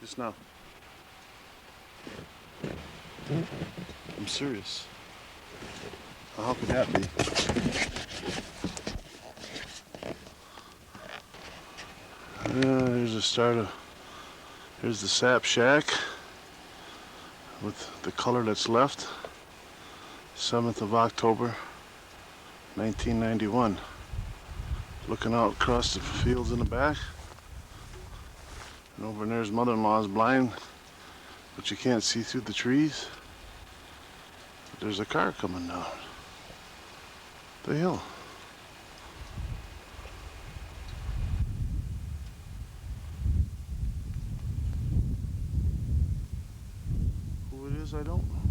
Just now. I'm serious. How could that be? Here's the start of. Here's the sap shack with the color that's left. 7th of October, 1991. Looking out across the fields in the back. And over there's mother-in-law's blind, but you can't see through the trees. But there's a car coming down the hill. Who it is, I don't know.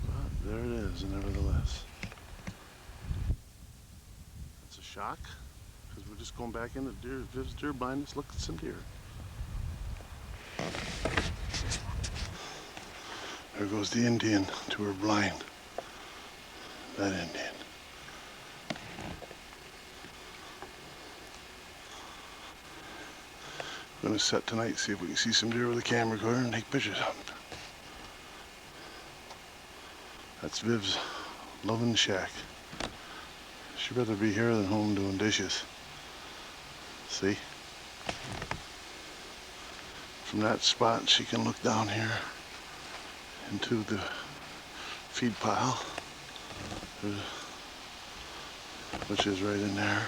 But there it is, nevertheless. It's a shock, because we're just going back into Viv's deer blind. Let's look at some deer. There goes the Indian to her blind. That Indian. I'm gonna set tonight, see if we can see some deer with a camera recorder and take pictures of them. That's Viv's loving the shack. She'd rather be here than home doing dishes. See? From that spot, she can look down here into the feed pile, which is right in there.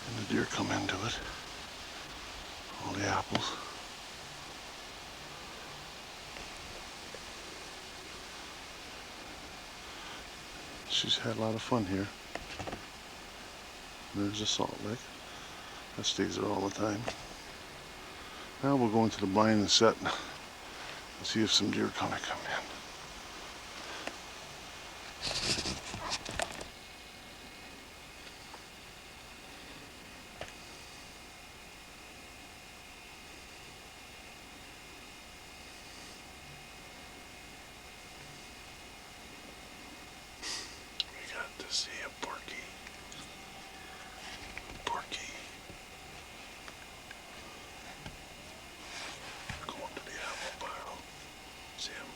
And the deer come into it. All the apples. She's had a lot of fun here. There's a salt lick. That stays there all the time. Now we'll go into the blind and set and see if some deer come in. We got to see a porky. Porky. Going to the apple pile. See him?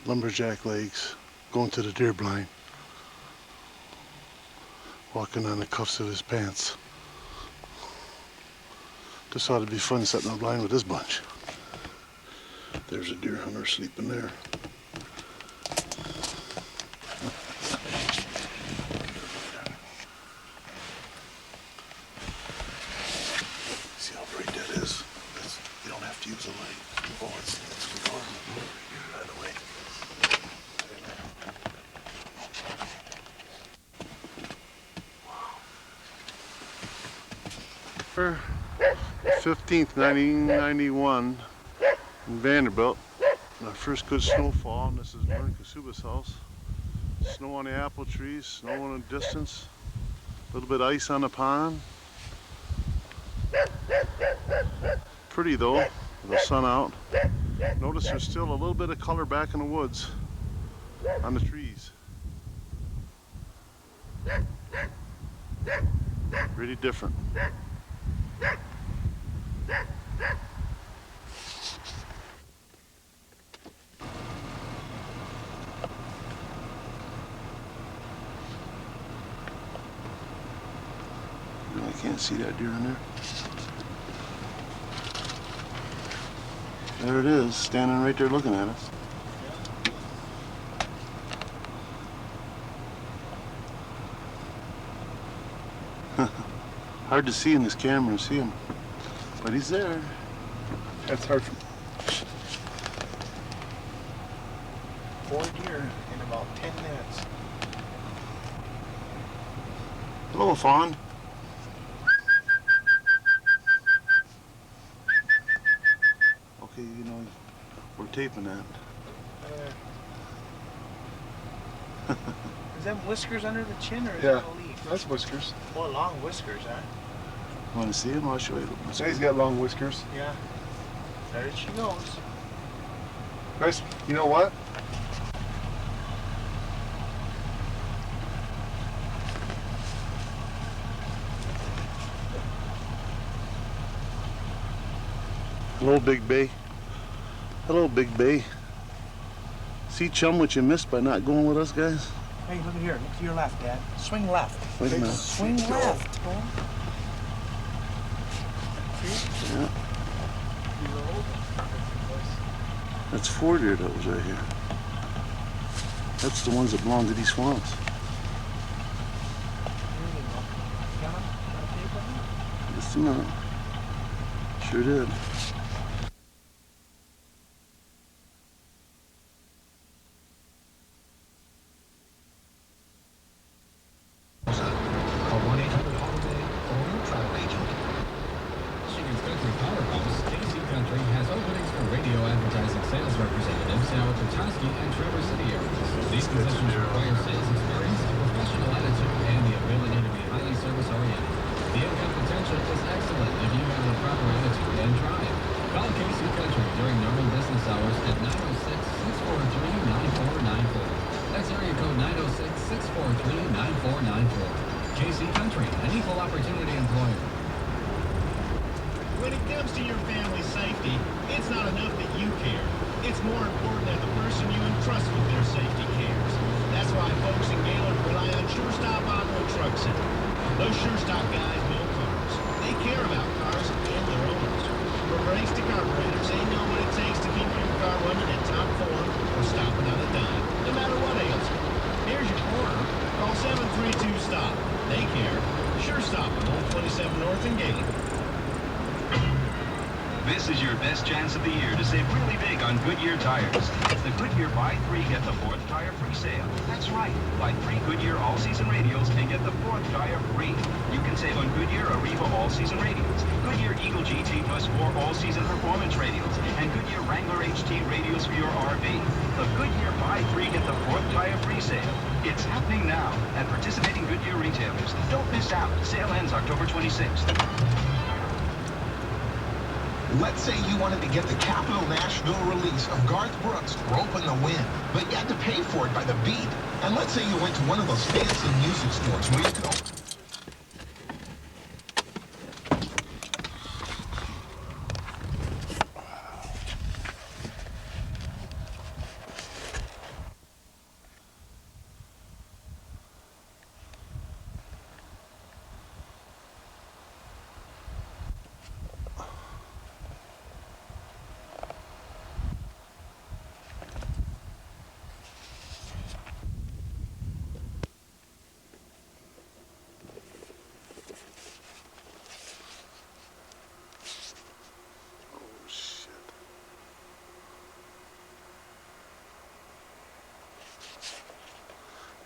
lumberjack legs, going to the deer blind, walking on the cuffs of his pants. This ought to be fun setting a blind with this bunch. There's a deer hunter sleeping there. See how bright that is? You don't have to use a light. Oh, it's normal. By the way. 15th, 1991 in Vanderbilt. Our first good snowfall, and this is Vern Kasuba's house. Snow on the apple trees, snow in the distance, a little bit of ice on the pond. Pretty though, with the sun out. Notice there's still a little bit of color back in the woods on the trees. Really different. I can't see that deer in there. There it is, standing right there looking at us. Hard to see in this camera, see him, but he's there. That's hard for 4 deer in about 10 minutes. Hello, fawn. Okay, you know, we're taping that. Is that whiskers under the chin or is Yeah, that a leaf? that's whiskers. Oh, long whiskers, huh? Want to see him? I'll show you. Yeah, he's got long whiskers. Yeah. There she goes. Nice. You know what? Hello, Big Bay. Hello, Big Bay. See, chum, what you missed by not going with us, guys? Hey, look at here. Look to your left, Dad. Swing left. Wait a minute. Swing left. Yeah. That's 4 deer that was right here. That's the ones that belong to these swamps. Just a minute. Sure did. Call 1-800-HOLIDAY or your travel agent. Michigan's Country Powerhouse, KC Country, has openings for radio advertising sales representatives in our Petoskey and Traverse City areas. These positions require sales experience, a professional attitude, and the ability to be highly service-oriented. The income potential is excellent if you have the proper attitude and drive. Call KC Country during normal business hours at 906-643-9494. That's area code 906-643-9494. KC Country, an equal opportunity employer. When it comes to your family's safety, it's not enough that you care. It's more important that the person you entrust with their safety cares. That's why folks in Gaylord rely on SureStop Auto and Truck Center. Those SureStop guys build cars. They care about cars and their owners. From brakes to carburetors, they know what it takes to keep your car running at top form or stopping on a dime, no matter what ails you. Here's your quarter. Call 732-STOP. They care. SureStop on 127 North in Gaylord. This is your best chance of the year to save really big on Goodyear tires. It's the Goodyear Buy 3, Get the 4th Tire Free sale. That's right. Buy 3 Goodyear All-Season Radials and get the 4th tire free. You can save on Goodyear Arriva All-Season Radials, Goodyear Eagle GT Plus 4 All-Season Performance Radials, and Goodyear Wrangler HT Radials for your RV. The Goodyear Buy 3, Get the 4th Tire Free sale. It's happening now at participating Goodyear retailers. Don't miss out. Sale ends October 26th. Let's say you wanted to get the Capitol Nashville release of Garth Brooks' Rope in the Wind, but you had to pay for it by the beat. And let's say you went to one of those fancy music stores where you could...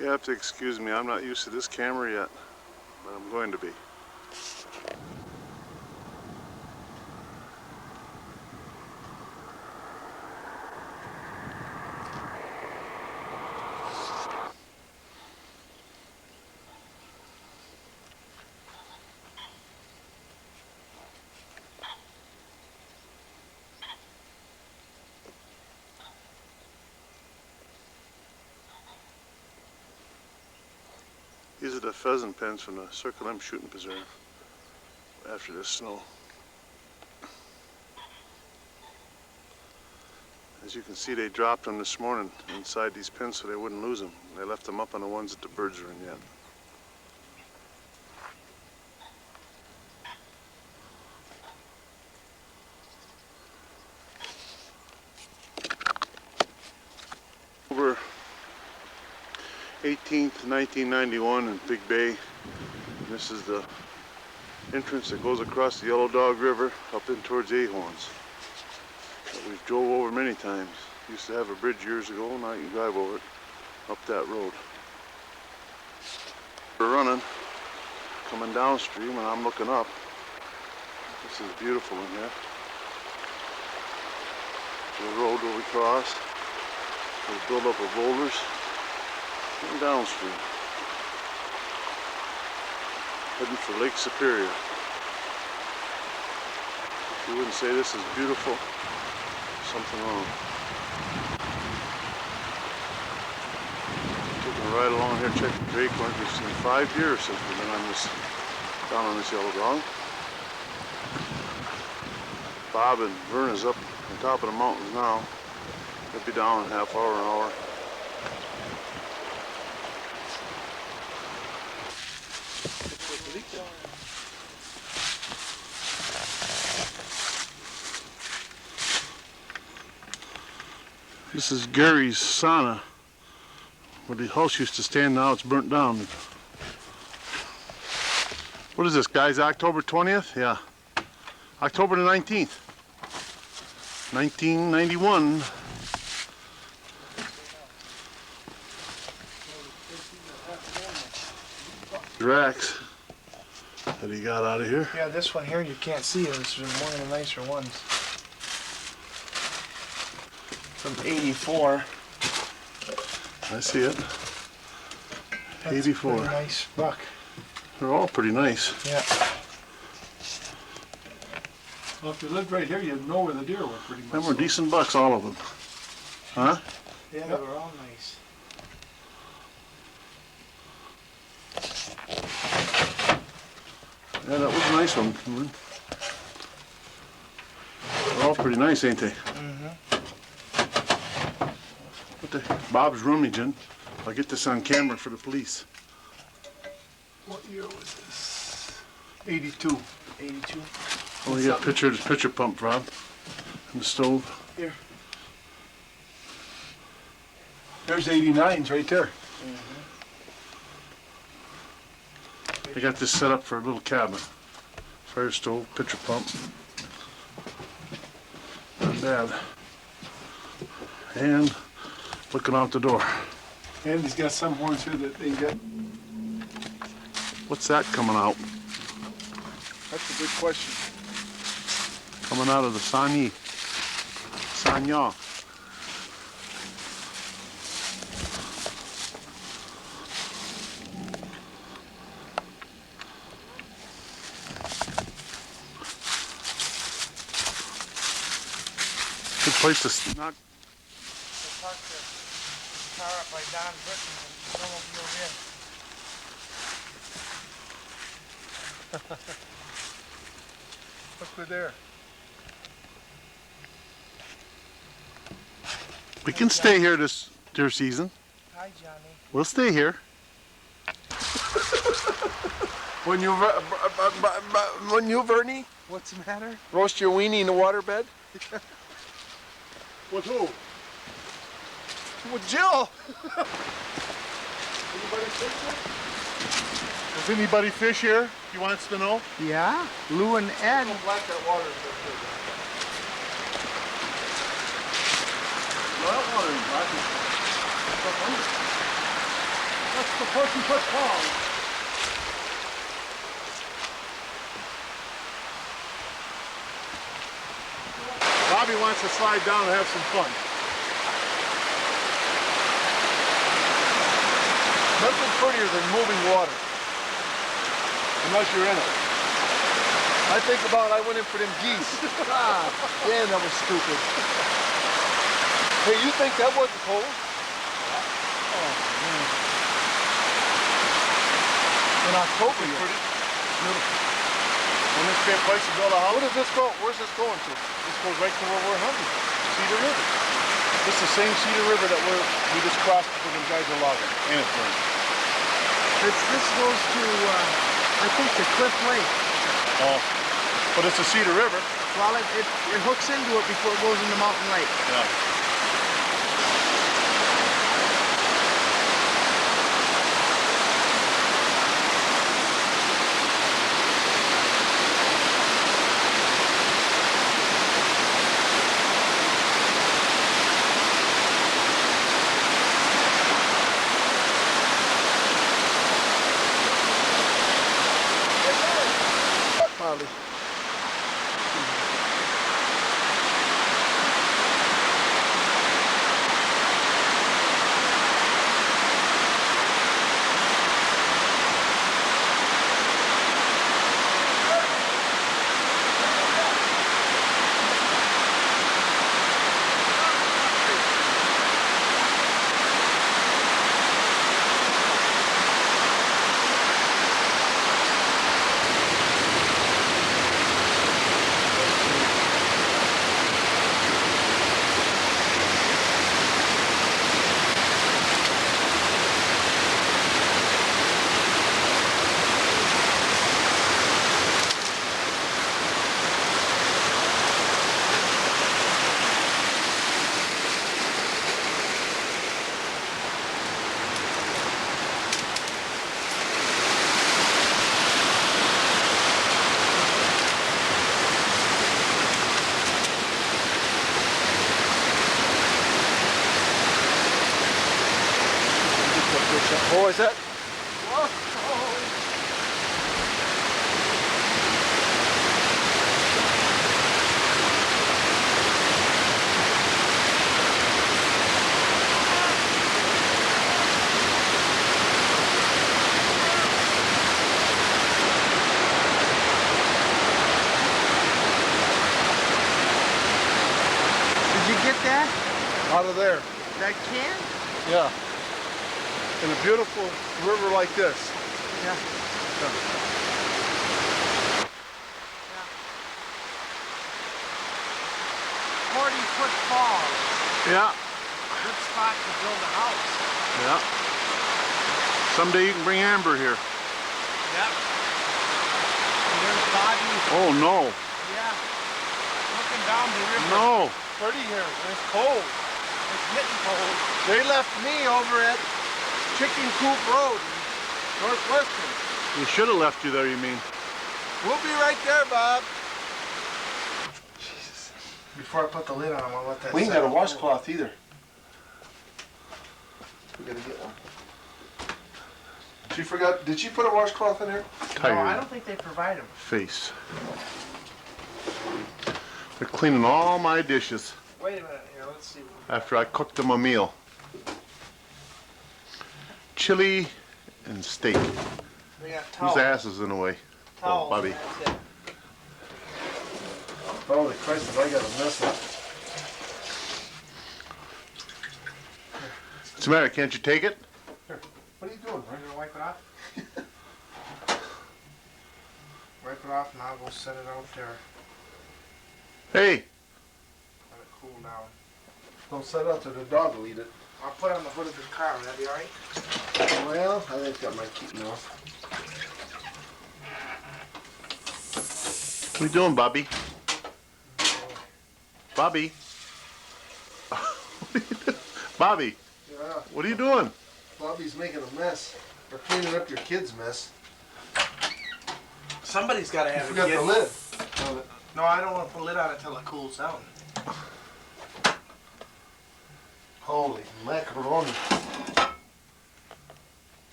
You have to excuse me, I'm not used to this camera yet, but I'm going to be. These are the pheasant pens from the Circle M shooting preserve after this snow. As you can see, they dropped them this morning inside these pens so they wouldn't lose them. They left them up on the ones that the birds are in yet. Over 18th, 1991 in Big Bay. This is the entrance that goes across the Yellow Dog River up in towards Ahorns. That we've drove over many times. Used to have a bridge years ago, now you can drive over it up that road. We're running, coming downstream, and I'm looking up. This is beautiful in here. The road where we crossed. There's build-up of boulders. And downstream, heading for Lake Superior. If you wouldn't say this is beautiful, something wrong. Taking a ride along here, checking the acorns. We've seen 5 deer since we've been on this, down on this Yellow Dog. Bob and Verna's up on top of the mountains now. They'll be down in a half hour, an hour. This is Gary's sauna, where the house used to stand. Now it's burnt down. What is this, guys? October 20th? Yeah. October the 19th. 1991. Racks that he got out of here. Yeah, this one here you can't see it. This is one of the nicer ones. From 84. I see it. That's 84. a pretty nice buck. They're all pretty nice. Yeah. Well, if you lived right here, you'd know where the deer were pretty much. Them were decent bucks, all of them. Huh? Yeah, they were all nice. Yeah, that was a nice one. They're all pretty nice, ain't they? What the? Bob's rummaging. I'll get this on camera for the police. What year was this? 82. 82. Oh, we got picture pump, Rob, and the stove. Here. There's 89s right there. I got this set up for a little cabin. Fire stove, pitcher pump. Not bad. And looking out the door. And he's got some horns here that they get. What's that coming out? That's a good question. Coming out of the Sanya. Good place to not. They parked their car up by Don Britton and snowmobile in. Look, we're there. We can stay here this deer season. Hi, Johnny. We'll stay here. When you, Vernie, What's the matter? roast your weenie in the waterbed? With who? With Jill. Does anybody fish here? He wants to know. Yeah, Lou and Ed. Black that water is No, that water is black. That's the 14-foot fall. Bobby wants to slide down and have some fun. Nothing prettier than moving water. Unless you're in it. I think about I went in for them geese. Ah, damn, that was stupid. Hey, you think that wasn't cold? Oh, man. In October, pretty beautiful. And this great place to build a house. Where does this go? Where's this going to? This goes right to where we're hunting. Cedar River. This is the same Cedar River that we just crossed before them guys are logging. And it's burning. This goes to, I think, to Cliff Lake. Oh, but it's a Cedar River. Well, it hooks into it before it goes into Mountain Lake. Yeah. Probably. What was that? Did you get that? Out of there. That can? Yeah. In a beautiful river like this. Yeah. 40-foot fall. Yeah. Good spot to build a house. Yeah. Someday you can bring Amber here. Yep. And there's Bobby. Oh no. Yeah. Looking down the river. No. Pretty here. It's cold. It's getting cold. They left me over at Chicken Coop Road in Northwestern. They should have left you there, you mean? We'll be right there, Bob. Jesus. Before I put the lid on, I want to let that We ain't set. got a washcloth either. We gotta get one. She forgot, did she put a washcloth in here? No, I don't think they provide them. Face. They're cleaning all my dishes Wait a minute here, let's see. after I cooked them a meal. Chili and steak. We got towels. Whose ass is in the way? Towels. Oh, Bobby. That's it. Holy Christ, if I got a mess up. What's the matter? Can't you take it? What are you doing? Are you gonna wipe it off? Wipe it off and I'll go set it out there. Hey! Let it cool down. Don't set it out there, the dog will eat it. I'll put it on the hood of the car. Will that be alright? Well, I think that might keep me off. What are you doing, Bobby? Bobby? Bobby, Yeah, what are you doing? Bobby's making a mess. Or cleaning up your kid's mess. Somebody's got to You have a forgot kid. the lid on it. No, I don't want to put a lid on it until it cools down. Holy macaroni.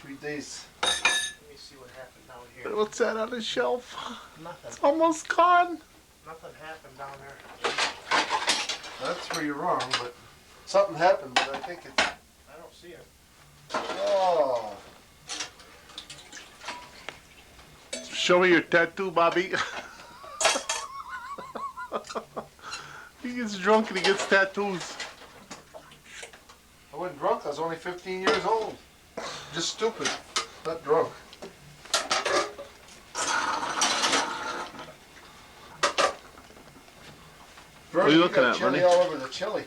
3 days. Let me see what happened down here. What's that on the shelf? Nothing. It's almost gone. Nothing happened down there. That's where you're wrong, but something happened, but I think it's... I don't see it. Oh. Show me your tattoo, Bobby. He gets drunk and he gets tattoos. I wasn't drunk, I was only 15 years old. Just stupid, not drunk. What are you looking got at, chili Bernie? all over the chili.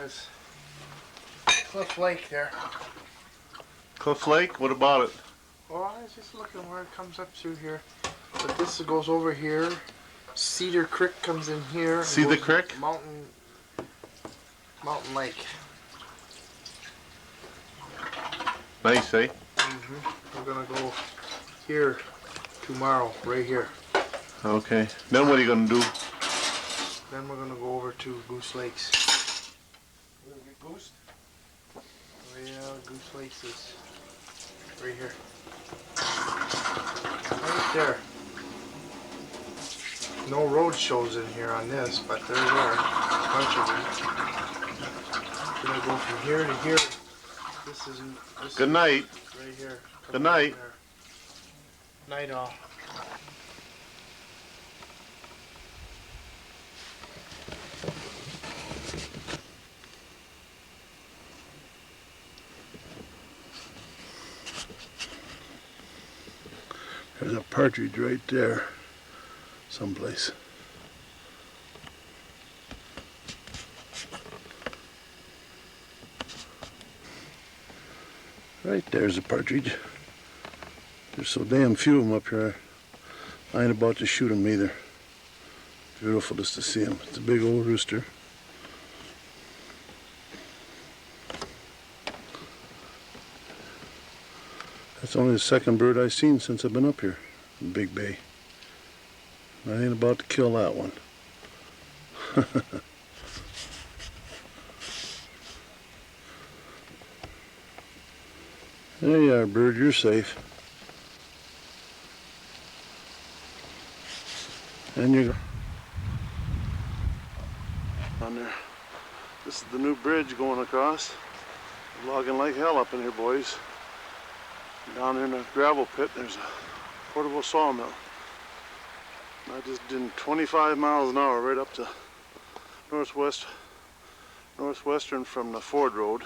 It's Cliff Lake there. Cliff Lake, what about it? Well, I was just looking where it comes up through here. But this goes over here. Cedar Creek comes in here. and Cedar goes Creek? Mountain Lake. Nice, eh? We're gonna go here tomorrow, right here. Okay. Then what are you gonna do? Then we're gonna go over to Goose Lakes. We're gonna get goosed. Yeah, Goose Lakes is right here. Right there. No road shows in here on this, but there are a bunch of them. Gonna go from here to here. This Good night. is right here. Good night. Night all. There's a partridge right there, someplace. Right there's a partridge. There's so damn few of them up here. I ain't about to shoot them either. Beautiful just to see him. It's a big old rooster. That's only the second bird I've seen since I've been up here in Big Bay. I ain't about to kill that one. There you are, bird. You're safe. And you're on there. This is the new bridge going across. Logging like hell up in here, boys. Down in a gravel pit, there's a portable sawmill. I just did 25 miles an hour right up to northwestern from the Ford Road.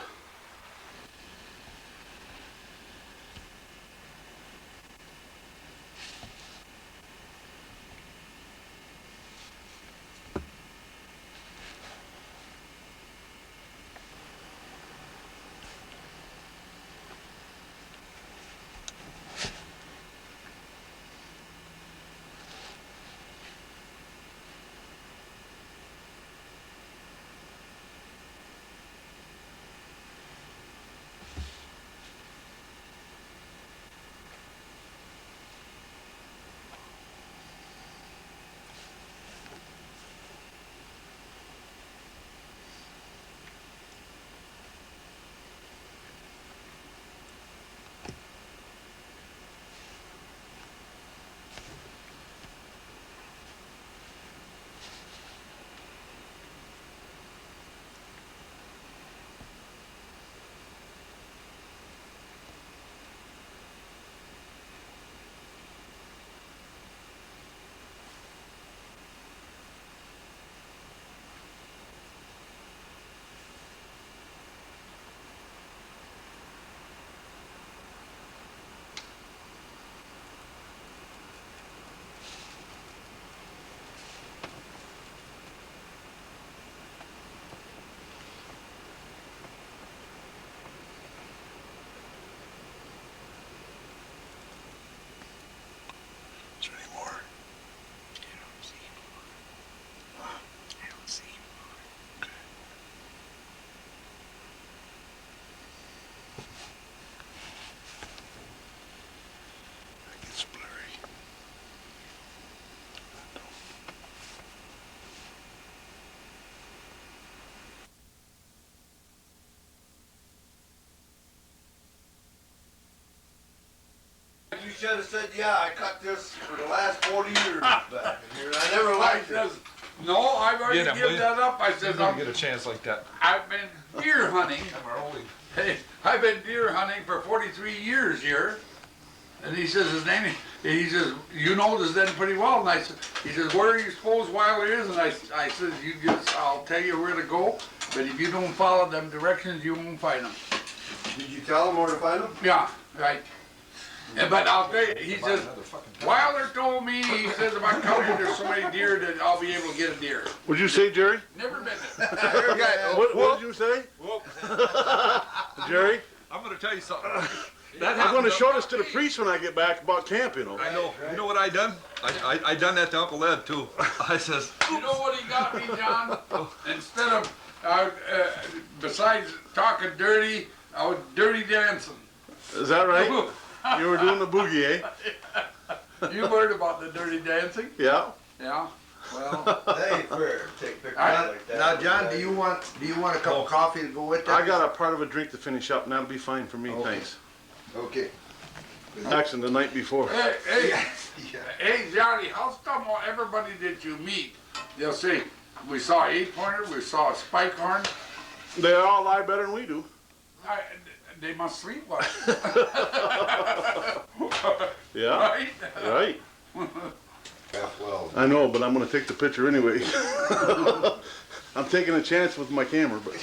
should have said, yeah, I cut this for the last 40 years back in here. I never liked it. No, I've already Get him, given will that up. I You're said, gonna get a chance like that. I've been deer hunting. Hey, I've been deer hunting for 43 years here. And he says his name, he says, you know this then pretty well. And I said, he says, where are you supposed Wilder is? And I said, you just, I'll tell you where to go. But if you don't follow them directions, you won't find them. Did you tell him where to find them? Yeah, right. But I'll tell you, he says, Wilder told me, he says, if I come here, there's so many deer that I'll be able to get a deer. What'd you say, Jerry? Never been there. What did you say? Jerry? I'm gonna tell you something. I'm going to show this to the priest when I get back about camp, you know. I know. You know what I done? I done that to Uncle Ed too. I says, You know what he got me, John? Instead of, besides talking dirty, I was dirty dancing. Is that right? You were doing the boogie, eh? You heard about the dirty dancing? Yeah. Yeah. Well, That ain't fair. Take pictures Alright. like that. Now, John, do you want a cup of coffee to go with that? I got a part of a drink to finish up, and that'll be fine for me, Okay. thanks. Okay. Actually, the night before. hey, hey, Johnny, how's come everybody that you meet, they'll say, we saw an 8-pointer, we saw a spike horn. They all lie better than we do. They must sleep well. Yeah. Right? Right. Yeah, well, I know, but I'm going to take the picture anyway. I'm taking a chance with my camera, but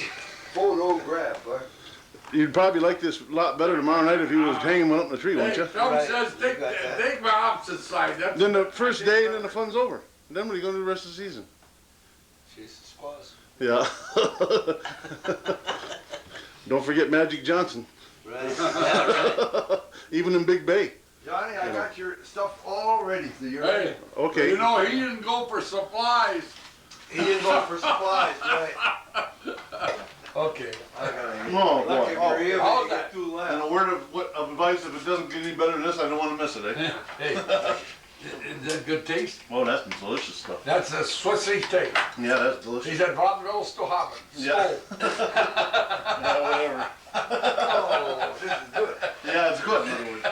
photograph, huh? you'd probably like this a lot better tomorrow night if you was hanging one up in the tree, wouldn't you? Some Right. says take the opposite side. That's Then the first day, and then the fun's over. Then what are you going to do the rest of the season? Jesus was. Yeah. Don't forget Magic Johnson, Right. even in Big Bay. Johnny, I got your stuff all ready for you. Hey, Okay. you know, he didn't go for supplies. He didn't go for supplies, right? Okay. I got Oh, lucky boy. for you, How's you that? get 2 And left. a word of advice, if it doesn't get any better than this, I don't want to miss it, eh? Hey, is that good taste? Oh, that's delicious stuff. That's a Swissy steak. Yeah, that's He delicious. said, Vaudeville still having. Yeah. Yeah, whatever. Oh, this is good. Yeah, it's good, in other words.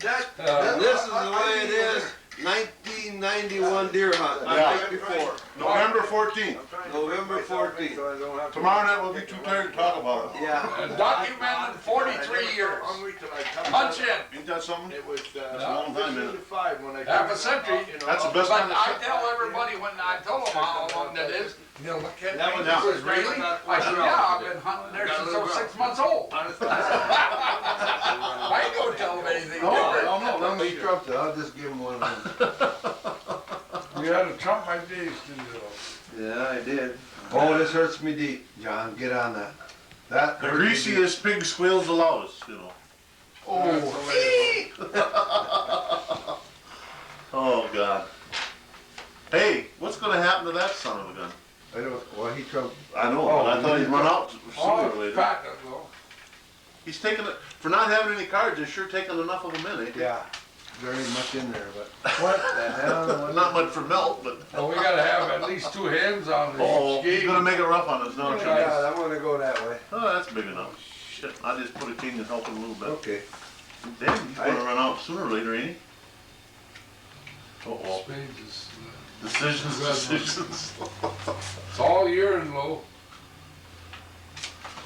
This is the way it is. 1991 deer hunt. The Yeah. night before. November 14th. November 14th. Tomorrow night we'll be too tired to talk about it. Yeah. Documented 43 years. Punch in. Ain't that something? It was That's a long time, man. 5 when I Half a century. That's the best But time to I shut. tell everybody when I tell them how long that is, they'll look at me. That was- This is really? I said, yeah, I've been hunting there since I was 6 months old. I ain't gonna tell them anything different. no, He trumped it. I'll just give him one of them. You had to trump my days to do. Yeah, I did. Oh, this hurts me deep, John. Get on that. That The hurts me deep. greasiest pig squeals the loudest, you know. Oh, God. Hey, what's gonna happen to that son of a gun? I don't, well, he trumped. I know, but I thought he'd run out sooner or Oh, later. fat, though. He's taking it, for not having any cards, they're sure taking enough of them in, eh? Yeah, very much in there, but what the hell? Not much for melt, but, Well, we gotta have at least 2 hands on oh, each he's game. gonna make it rough on us, no Oh, chance. God, I'm gonna go that way. Oh, that's big enough. Shit, I just put a king to help him a little bit. Okay. Damn, he's gonna run out sooner or later, ain't he? Uh-oh. Spades is, Decisions. it's all urine, low.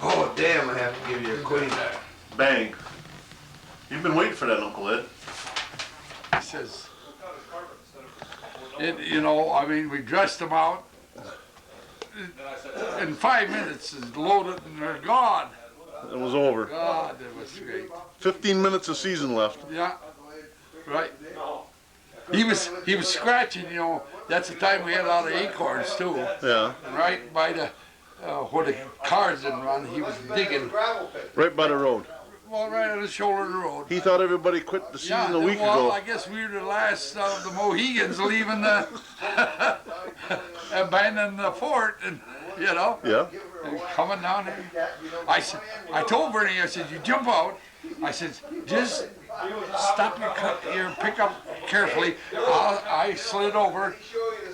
Oh, damn, I have to give you a queen. Bang. You've been waiting for that, Uncle Ed. He says, you know, I mean, we dressed them out. In 5 minutes, it's loaded and they're gone. It was over. God, that was great. 15 minutes of season left. Yeah, right. He was scratching, you know. That's the time we had a lot of acorns too. Yeah. Right by the where the cars didn't run, he was digging. Right by the road. Well, right on the shoulder of the road. He thought everybody quit the season Yeah, a week well, ago. I guess we were the last of the Mohegans leaving the abandoning the fort, and you know, Yeah. and coming down there. I told Bernie, I said, you jump out. I said, just stop your pickup carefully. I slid over,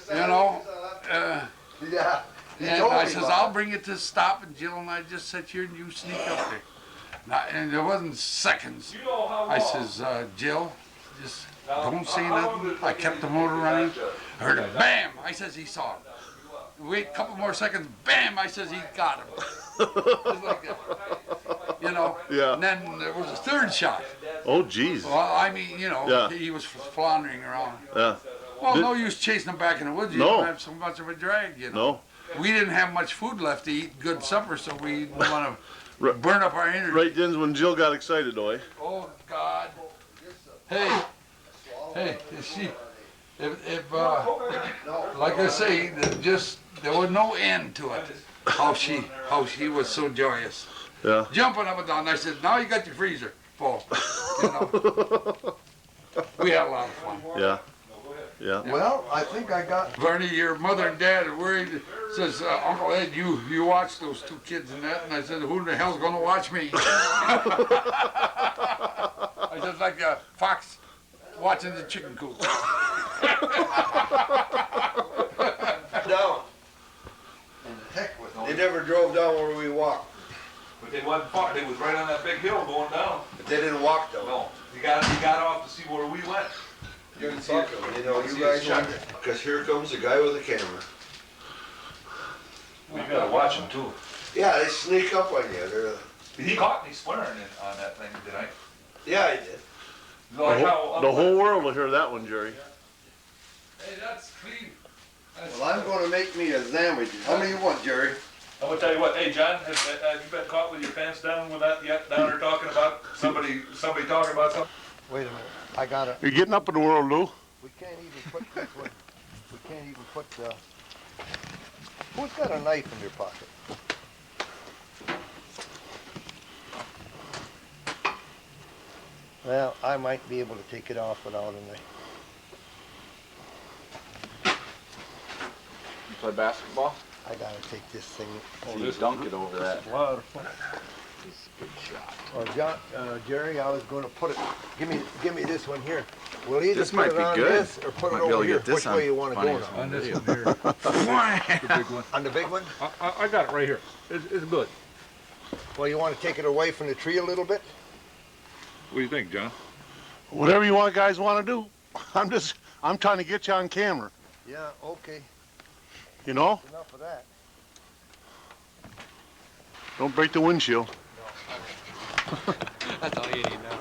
you know, Yeah. and I says, I'll bring it to a stop, and Jill and I just sit here and you sneak up there. And there wasn't seconds. I says, Jill, just don't say nothing. I kept the motor running. I heard it, bam! I says, he saw it. Wait a couple more seconds, bam! I says, he got him. Just like that. You know? Yeah. And then there was a third shot. Oh, jeez. Well, I mean, you know, Yeah. he was floundering around. Yeah. Well, no use chasing him back in the woods. You No. don't have so much of a drag, you know. No. We didn't have much food left to eat good supper, so we didn't want to Right. burn up our energy. Right then's when Jill got excited, though, eh? Oh God! Hey, you see, if like I say, there was no end to it. How she was so joyous, Yeah. jumping up and down. I said, now you got your freezer full. You know, we had a lot of fun. Yeah. Yeah. Well, I think I got. Bernie, your mother and dad are worried. Says, Uncle Ed, you watch those two kids and that. And I said, who the hell's gonna watch me? I just like a fox watching the chicken coop. Down. Heck with them. They never drove down where we walked. But they wasn't far, they was right on that big hill going down. But they didn't walk though. No, you got off to see where we went. You can see it, you know, you guys went. Because here comes the guy with the camera. We gotta watch him too. Yeah, they sneak up on you. He caught me swearing on that thing, did I? Yeah, I did. Like how The whole world will hear that one, Jerry. Hey, that's clean. Well, I'm going to make me a sandwich. How many you want, Jerry? I'm gonna tell you what, hey John, have you been caught with your pants down with that yet? Down there talking about somebody talking about something? Wait a minute. I got it. You're getting up in the world, Lou. We can't even put this one. We can't even put who's got a knife in your pocket? Well, I might be able to take it off without a knife. You play basketball? I gotta take this thing. Oh, just dunk it over that. A lot of fun. It's a good shot. Oh, John, Jerry, I was gonna put it. Give me this one here. We'll either This put might it be on good. this or put Might it be able over to here. get this Which on way you want to go funny now? On this one here. The big one. On the big one? I got it right here. It's good. Well, you want to take it away from the tree a little bit? What do you think, John? Whatever you guys want to do. I'm trying to get you on camera. Yeah, okay. You know? Enough of that. Don't break the windshield. That's all you need now.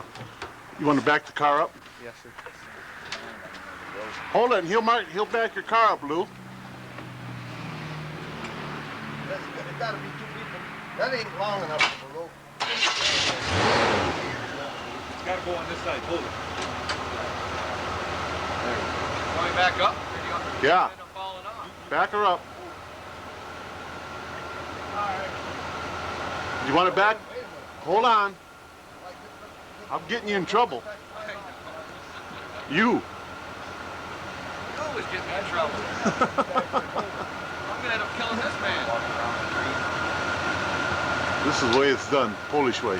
You want to back the car up? Yes, sir. Hold it. He'll back your car up, Lou. There's gotta be two people. That ain't long enough for the rope. It's gotta go on this side, pull it. Going back up? Yeah. End up falling off. Back her up. You want it back? Hold on. I'm getting you in trouble. You. You always get me in trouble. I'm gonna end up killing this man. This is the way it's done, Polish way.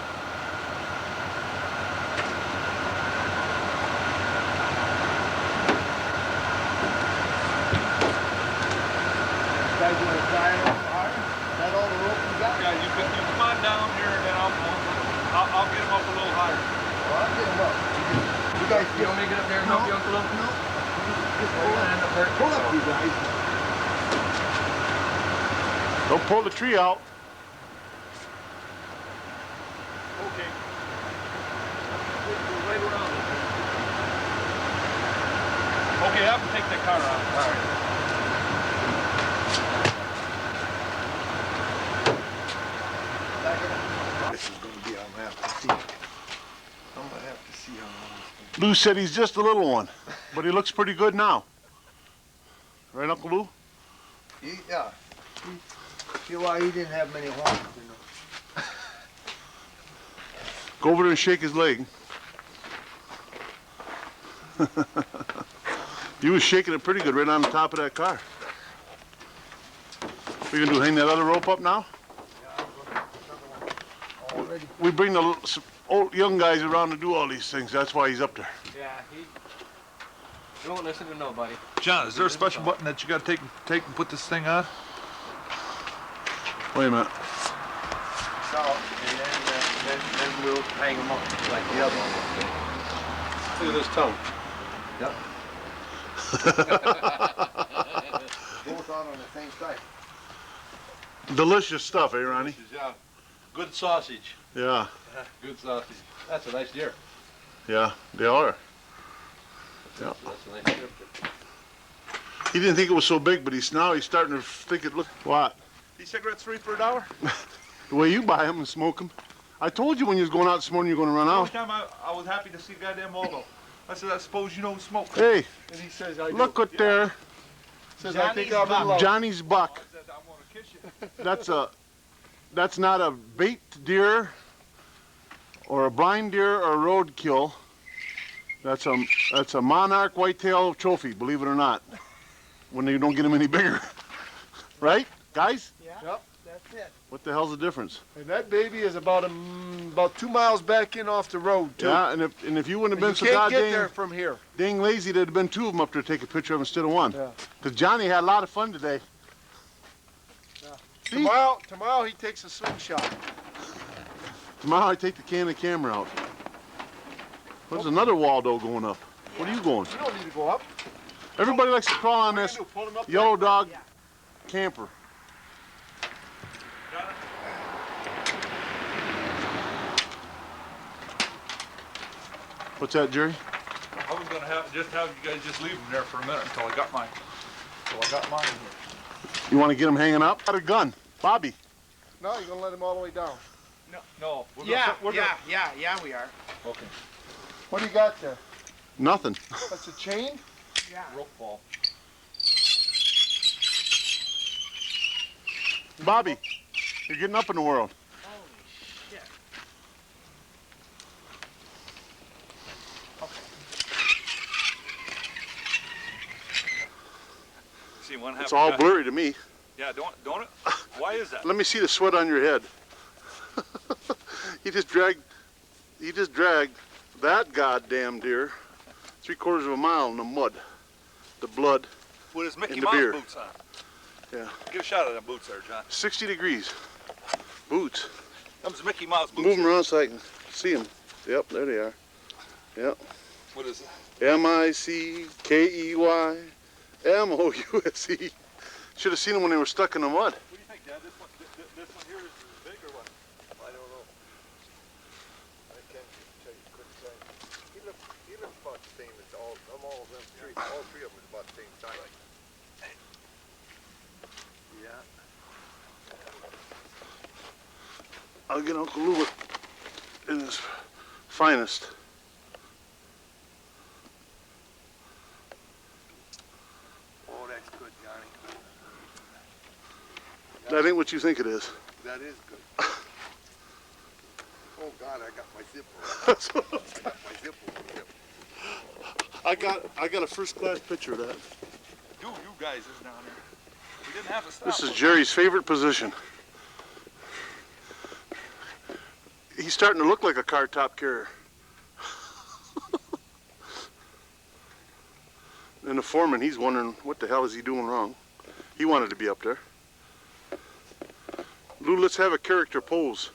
Guys, you want to try it on higher? Is that all the rope you got? Yeah, you come on down here and then I'll get him up a little higher. Well, I'll get him up. You guys You want me to get up there and help you, Uncle Lou? No. Just pull up, you guys. Don't pull the tree out. Okay. Right around it. Okay, I can take that car out. All right. This is going to be, I'm going to have to see. I'm going to have to see how long Lou said he's just a little one, but he looks pretty good now. Right, Uncle Lou? Yeah. See why he didn't have many horns, you know. Go over there and shake his leg. He was shaking it pretty good right on the top of that car. What are you gonna do, hang that other rope up now? We bring the old young guys around to do all these things. That's why he's up there. Yeah, he won't listen to nobody. John, is there a special button that you gotta take and put this thing on? Wait a minute. So, and then then we'll hang them up like the other one. Look at this tongue. Yep. Both on the same side. Delicious stuff, eh, Ronnie? Yeah. Good sausage. Yeah, Good sausage. That's a nice deer. yeah, they are. Yeah. That's a nice deer. He didn't think it was so big, but he's starting to think it look. What? These cigarettes $3 for $1? The way you buy them and smoke them. I told you when you was going out this morning you're going to run Every out. time I was happy to see goddamn Waldo. I said, I suppose you don't smoke. Hey, And he says, I do. look what there. Says, I think I'm in love. Johnny's buck. I said, I'm gonna kiss you. That's not a bait deer or a blind deer or a roadkill. That's a monarch whitetail trophy, believe it or not. When you don't get them any bigger. Right, guys? Yeah. Yep, that's it. What the hell's the difference? And that baby is about 2 miles back in off the road, too. Yeah, and if you wouldn't have been so You can't get there goddamn from here. dang lazy, there'd have been 2 of them up there to take a picture of instead of 1. Yeah. Because Johnny had a lot of fun today. See? Tomorrow he takes a slingshot. Tomorrow I take the camera out. There's another Waldo going up. Where are you going? You don't need to go up. Everybody likes to crawl on this Pull him up yellow dog camper. What's that, Jerry? I was gonna just have you guys just leave them there for a minute until I got mine. You want to get them hanging up? Got a gun. Bobby. No, you're going to let him all the way down. No. We are. Okay. What do you got there? Nothing. That's a chain? Yeah. Rope ball. Bobby, you're getting up in the world. Holy shit. See, one half. It's all blurry to me. Yeah, don't it? Why is that? Let me see the sweat on your head. He just dragged that goddamn deer 3/4 of a mile in the mud, the blood. With his Mickey in the Mouse beer. boots on. Yeah. Get a shot of them boots there, John. 60 degrees. Boots. Them's Mickey Mouse boots. Move them around so I can see them. Yep, there they are. Yep. What is it? MICKEYMOUSE. Should have seen them when they were stuck in the mud. What do you think, Dad? This one here is big or what? I don't know. I can't tell you, couldn't say. He looks about the same as all of them three. All 3 of them is about the same size. Yeah. I'll get Uncle Lou in his finest. Oh, that's good, Johnny. That ain't what you think it is. That is good. Oh God, I got my zipper. I got my zipper. I got a first-class picture of that. You guys is down there. We didn't have to stop. This is Jerry's favorite position. He's starting to look like a car top carrier. And the foreman, he's wondering what the hell is he doing wrong. He wanted to be up there. Lou, let's have a character pose.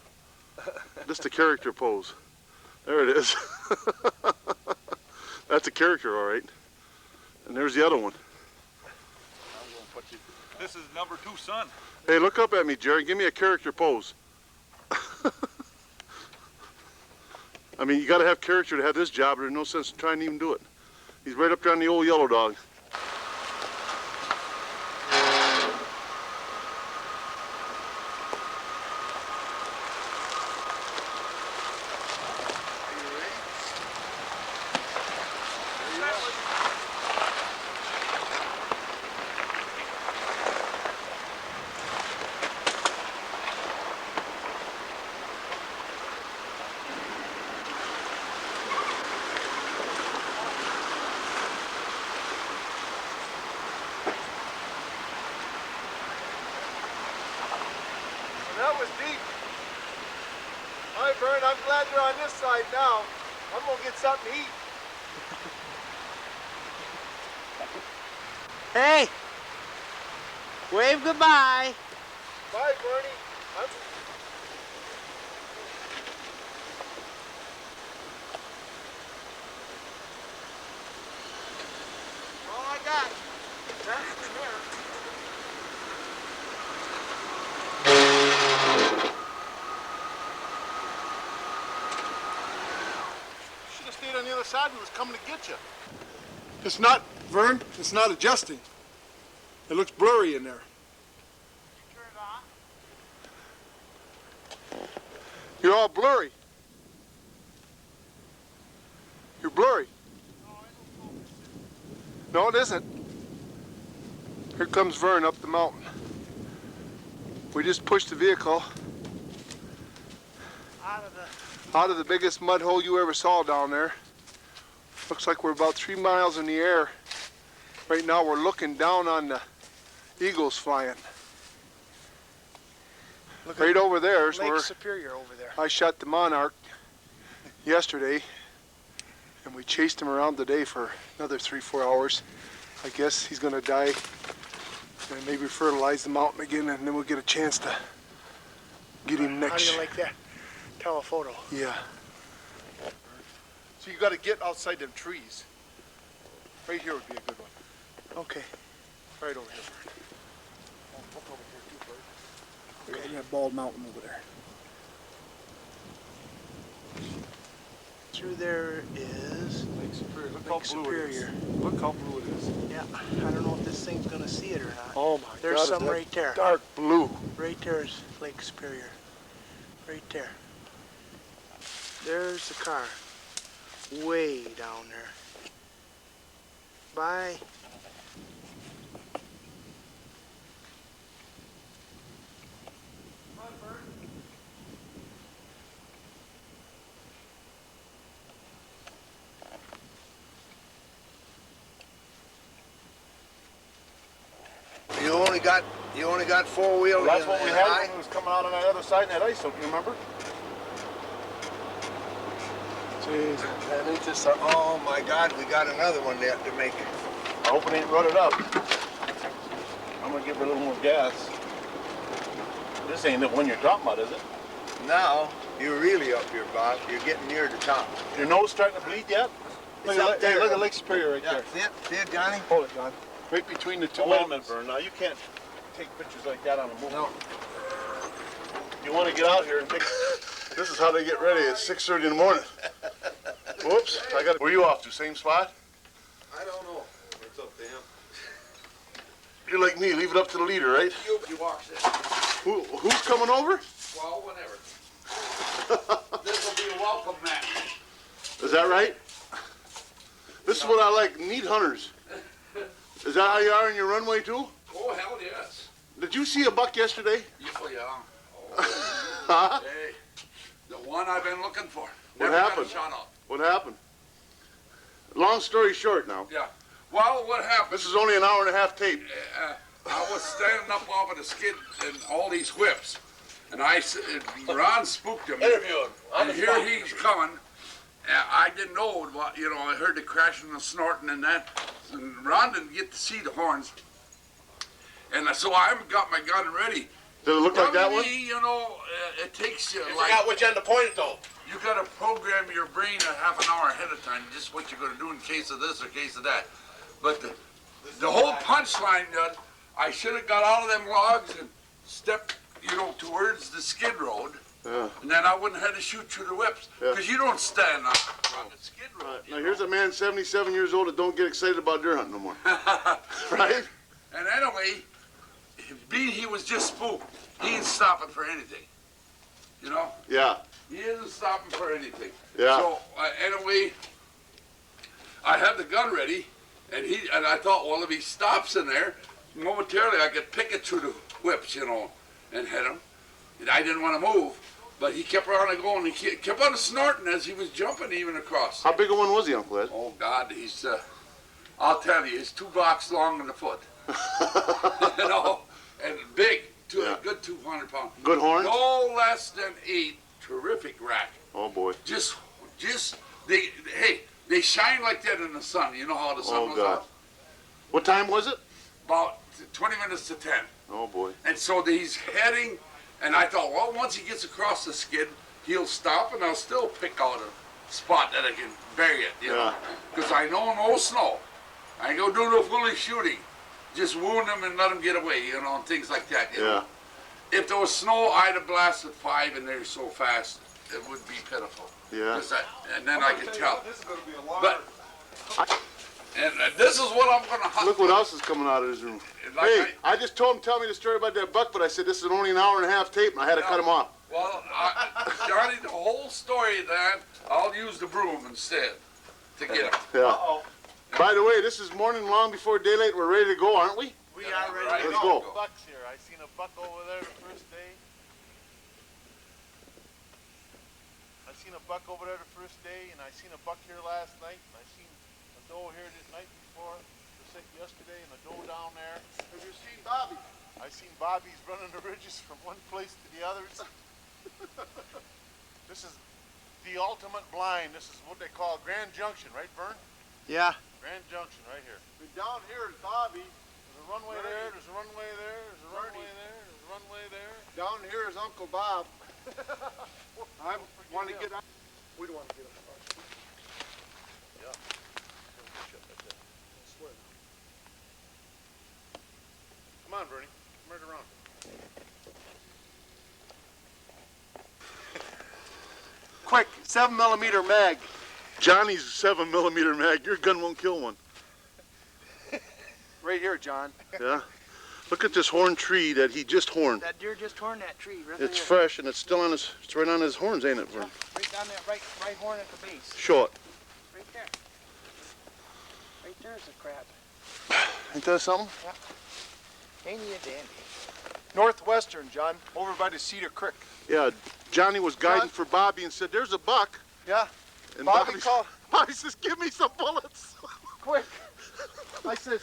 This is the character pose. There it is. That's a character, all right. And there's the other one. This is number 2 son. Hey, look up at me, Jerry. Give me a character pose. I mean, you got to have character to have this job, or there's no sense in trying to even do it. He's right up there on the old yellow dog. That was deep. All right, Vern, I'm glad you're on this side now. I'm gonna get something to eat. Hey! Wave goodbye. Bye, Bernie. Should have stayed on the other side and was coming to get you. It's not, Vern, it's not adjusting. It looks blurry in there. Turn it on. You're all blurry. You're blurry. No, it isn't. Here comes Vern up the mountain. We just pushed the vehicle out of the biggest mud hole you ever saw down there. Looks like we're about 3 miles in the air. Right now we're looking down on the eagles flying. Look right over there is where Lake Superior over there. I shot the monarch yesterday, and we chased him around today for another 3-4 hours. I guess he's gonna die, and maybe fertilize the mountain again, and then we'll get a chance to get him next. How do you like that? Telephoto. Yeah. So you gotta get outside them trees. Right here would be a good one. Okay. Right over here. Okay, you have Bald Mountain over there. Through there is Lake Superior. Look Lake how blue it is. Superior. Look how blue it is. Yeah, I don't know if this thing's gonna see it or not. Oh my There's God! some is that right there. Dark blue. Right there is Lake Superior. Right there. There's the car. Way down there. Bye. You only got 4-wheel. That's what we had when we was coming out on that other side in that ice, don't you remember? Jeez, That ain't just a, oh my God, we got another one there to make. I hope it ain't rutted up. I'm gonna give it a little more gas. This ain't the one you're talking about, is it? Now, you're really up here, Bob. You're getting near the top. Your nose starting to bleed yet? It's up there. Hey, look at Lake Superior right Yeah, there. see it, Johnny? Hold it, John. Right between the two mountains. Vern. Now you can't take pictures like that on a move. No. You want to get out here and take. This is how they get ready at 6:30 in the morning. Whoops! I got. Where you off to? Same spot? I don't know. It's up to him. You're like me. Leave it up to the leader, right? You walks in. Who's coming over? Well, whatever. This will be a welcome mat. Is that right? This is what I like. Neat hunters. Is that how you are in your runway too? Oh, hell yes. Did you see a buck yesterday? Yeah. Oh, Huh? hey, the one I've been looking for. What Never happened? got a shot off. What happened? Long story short now. Yeah. Well, what happened? This is only an hour and a half tape. I was standing up off of the skid and all these whips, and Ron spooked him. Interview him. And here he's coming. I didn't know what, I heard the crashing and the snorting and that. And Ron didn't get to see the horns. And so I got my gun ready. Does it look like that one? It takes you You like... forgot which end to point it though. You got to program your brain a half an hour ahead of time, just what you're going to do in case of this or case of that. But the whole punchline, I should have got out of them logs and stepped, towards the skid road. Yeah. And then I wouldn't have had to shoot through the whips. Because you don't stand on the skid road. Now here's a man 77 years old that don't get excited about deer hunting no more. Right? And anyway, being he was just spooked, he ain't stopping for anything. Yeah. He isn't stopping for anything. Yeah. So anyway, I had the gun ready, and I thought, well, if he stops in there, momentarily I could pick it through the whips, and hit him. And I didn't want to move, but he kept on going. He kept on snorting as he was jumping even across. How big a one was he, Uncle Ed? Oh God, he's I'll tell you, he's 2 blocks long in the foot. And big, good 200 pounds. Good horns? No less than 8. Terrific rack. Oh boy. Just they shine like that in the sun. You know how the sun was out? What time was it? About 20 minutes to 10. Oh boy. And so he's heading, and I thought, well, once he gets across the skid, he'll stop, and I'll still pick out a spot that I can bury it, Because I know no snow. I ain't gonna do no foolish shooting. just wound them and let them get away, you know, and things like that. You know? Yeah. If there was snow, I'd have blasted 5 and they're so fast, it would be pitiful. Yeah. And then I could tell. This is gonna be a long. But, and this is what I'm gonna hunt. Look what else is coming out of his room. Like Hey, I just told him, tell me the story about that buck, but I said, this is only an hour and a half tape, and I had to cut him off. Well, Johnny, the whole story then, I'll use the broom instead to get him. Yeah. By the way, this is morning long before daylight. We're ready to go, aren't we? We are ready to Let's go. go. Buck's here. I seen a buck over there the first day. I seen a buck over there the first day, and I seen a buck here last night, and I seen a doe here the night before, yesterday, and a doe down there. Have you seen Bobby? I seen Bobby's running the ridges from one place to the others. This is the ultimate blind. This is what they call Grand Junction, right, Vern? Yeah. Grand Junction, right here. But down here is Bobby. There's a runway there, there's a runway there, there's a runway there, there's a runway there. Down here is Uncle Bob. I want to get out. We don't want to get him. Yeah. Come on, Bernie. Come right around. Quick, 7mm mag. Johnny's 7mm mag. Your gun won't kill one. Right here, John. Yeah. Look at this horn tree that he just horned. That deer just horned that tree. Right It's there. fresh and it's still on his. It's right on his horns, ain't it, Vern? Right down that right horn at the base. Show it. Right there. Right there's the crab. Ain't that something? Ain't he a dandy? Northwestern, John, over by the Cedar Creek. Yeah. Johnny was guiding John? for Bobby and said, "There's a buck." Yeah. And Bobby called. Bobby says, "Give me some bullets." Quick. I said,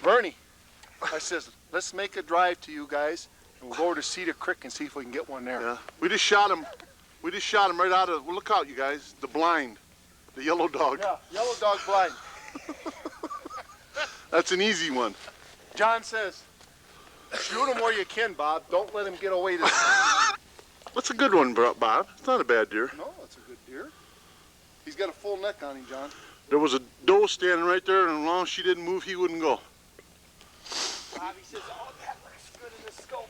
Bernie, I says, let's make a drive to you guys, and we'll go over to Cedar Creek and see if we can get one there. Yeah. We just shot him. We just shot him right out of. Well, look out, you guys. The blind, the yellow dog. Yeah, yellow dog blind. That's an easy one. John says, shoot him where you can, Bob. Don't let him get away this That's a good one, Bob. It's not a bad deer. No, it's a good deer. He's got a full neck on him, John. There was a doe standing right there, and as long as she didn't move, he wouldn't go. Bobby says, oh, that looks good in the scope.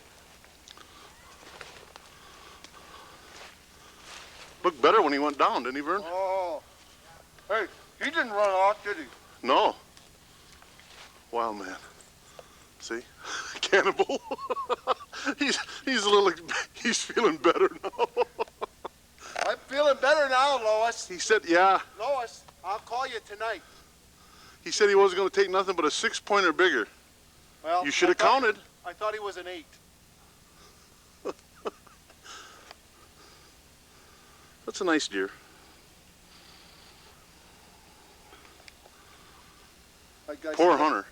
Looked better when he went down, didn't he, Vern? Oh. Hey, he didn't run off, did he? No. Wild man. See? Cannibal. he's a little, he's feeling better now. I'm feeling better now, Lois. He said, yeah. Lois, I'll call you tonight. He said he wasn't going to take nothing but a 6-pointer bigger. Well, You should have counted. I thought he was an 8. That's a nice deer. That guy Poor said, hunter.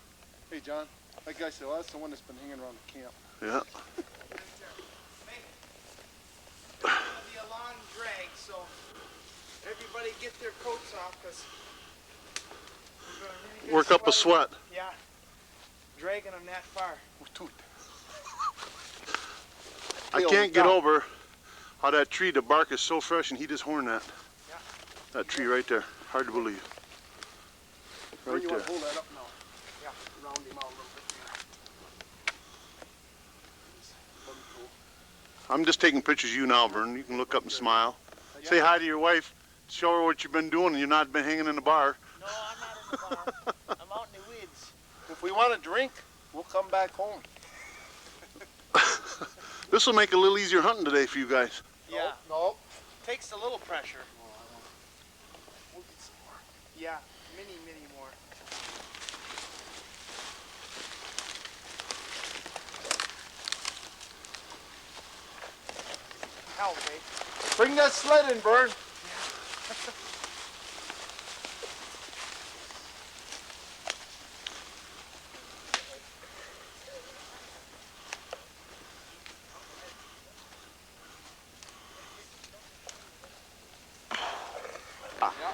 Hey, John. That guy said, well, that's the one that's been hanging around the camp. Yeah. It'll be a long drag, so everybody get their coats off, because we're going to really get Work up a sweat. Yeah. Dragging them that far. I can't get over how that tree, the bark is so fresh, and he just horned that. Yeah. That tree right there. Hard to believe. Right You there. want to hold that up now? Yeah. Round him out a little bit. I'm just taking pictures of you now, Vern. You can look up and smile. Say hi to your wife. Show her what you've been doing, and you're not been hanging in the bar. No, I'm not in the bar. I'm out in the woods. If we want to drink, we'll come back home. This will make it a little easier hunting today for you guys. Yeah. No. Takes a little pressure. We'll get some more. Yeah, many more. Hell, babe. Bring that sled in, Vern.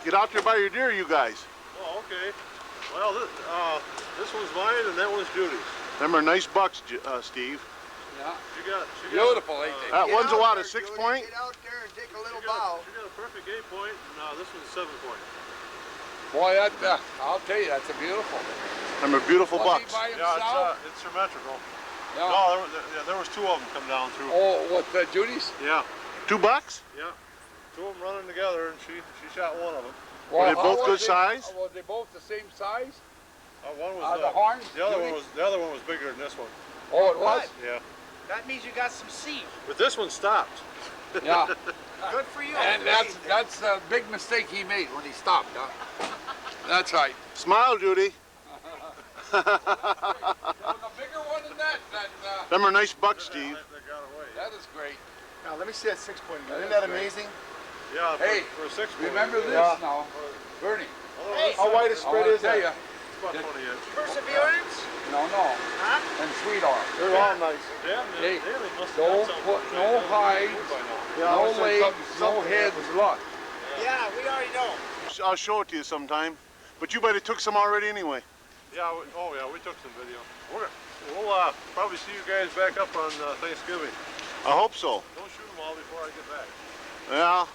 Get out there by your deer, you guys. Oh, okay. Well, this one's mine and that one's Judy's. Them are nice bucks, Steve. Yeah. She got Beautiful, ain't they? That one's a what, a 6-point? Get out there and take a little she got a perfect 8-point, and this one's a 7-point. Boy, that, I'll tell you, that's a beautiful. Them are beautiful Was he bucks. by Yeah, himself? it's symmetrical. Yeah. No, there was two of them come down through. Oh, what, Judy's? Yeah, 2 bucks? yeah. Two of them running together, and she shot one of them. Were they how both was good they- size? Were they both the same size? One was The horns? the other Judy? one was the other one was bigger than this one. Oh, it was? Yeah, That means you got some seed. but this one stopped. Yeah. Good for you. And that's the big mistake he made when he stopped, huh? That's right. Smile, Judy. There was a bigger one than that. Them are nice bucks, Steve. They got away. That is great. Now let me see that 6-point again. Isn't That's that great. amazing? Yeah, Hey, for a 6-point. remember this Yeah. now, Bernie. Hey, How wide a I spread want to is tell that? you. It's about 20 inches. Perseverance? No. Huh? And sweetheart. They're all nice. Yeah, Hey, they must have no got something foot, for no it. hides, Yeah, I no was saying legs, no something heads, happened. luck. Yeah, we already know. I'll show it to you sometime. But you might have took some already anyway. Yeah, we took some video. We'll probably see you guys back up on Thanksgiving. I hope so. Don't shoot them all before I get back. Yeah.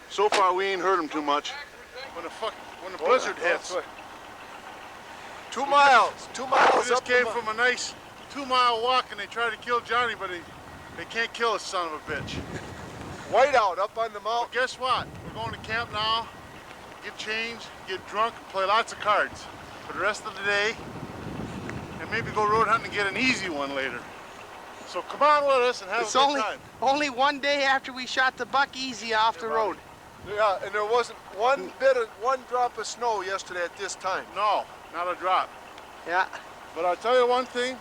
So far we ain't hurt them too much. When the blizzard hits. 2 miles. 2 miles. We just up the came mo- from a nice 2-mile walk and they tried to kill Johnny, but they can't kill a son of a bitch. Whiteout up on the But mountain. guess what? We're going to camp now, get changed, get drunk, and play lots of cards for the rest of the day, and maybe go road hunting and get an easy one later. So come on with us and have It's a good only time. only one day after we shot the buck easy off the road. Yeah, and there wasn't one drop of snow yesterday at this time. No, not a drop. Yeah. But I'll tell you one thing,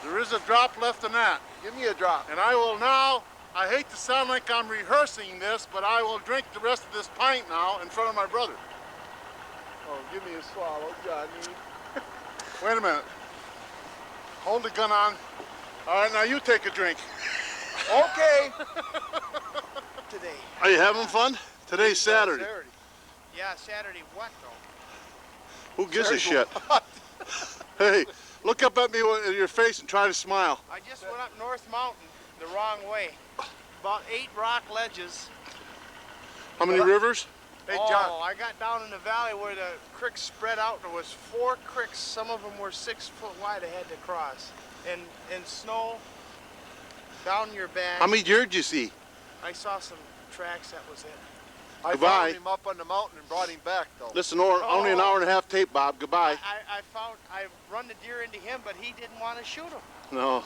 there is a drop left in that. Give me a drop. And I will now, I hate to sound like I'm rehearsing this, but I will drink the rest of this pint now in front of my brother. Oh, give me a swallow, Johnny. Wait a minute. Hold the gun on. All right, now you take a drink. Okay. Today. Are you having fun? Today's Saturday. Yeah, Saturday what though? Who gives a shit? Hey, look up at me in your face and try to smile. I just went up North Mountain the wrong way. About 8 rock ledges. How many rivers? Hey, John. Oh, I got down in the valley where the creeks spread out. There was 4 creeks. Some of them were 6 foot wide. I had to cross. And snow down your back. How many deer did you see? I saw some tracks. That was it. I Goodbye. found him up on the mountain and brought him back, though. Listen, only an hour and a half tape, Bob. Goodbye. I run the deer into him, but he didn't want to shoot him. No.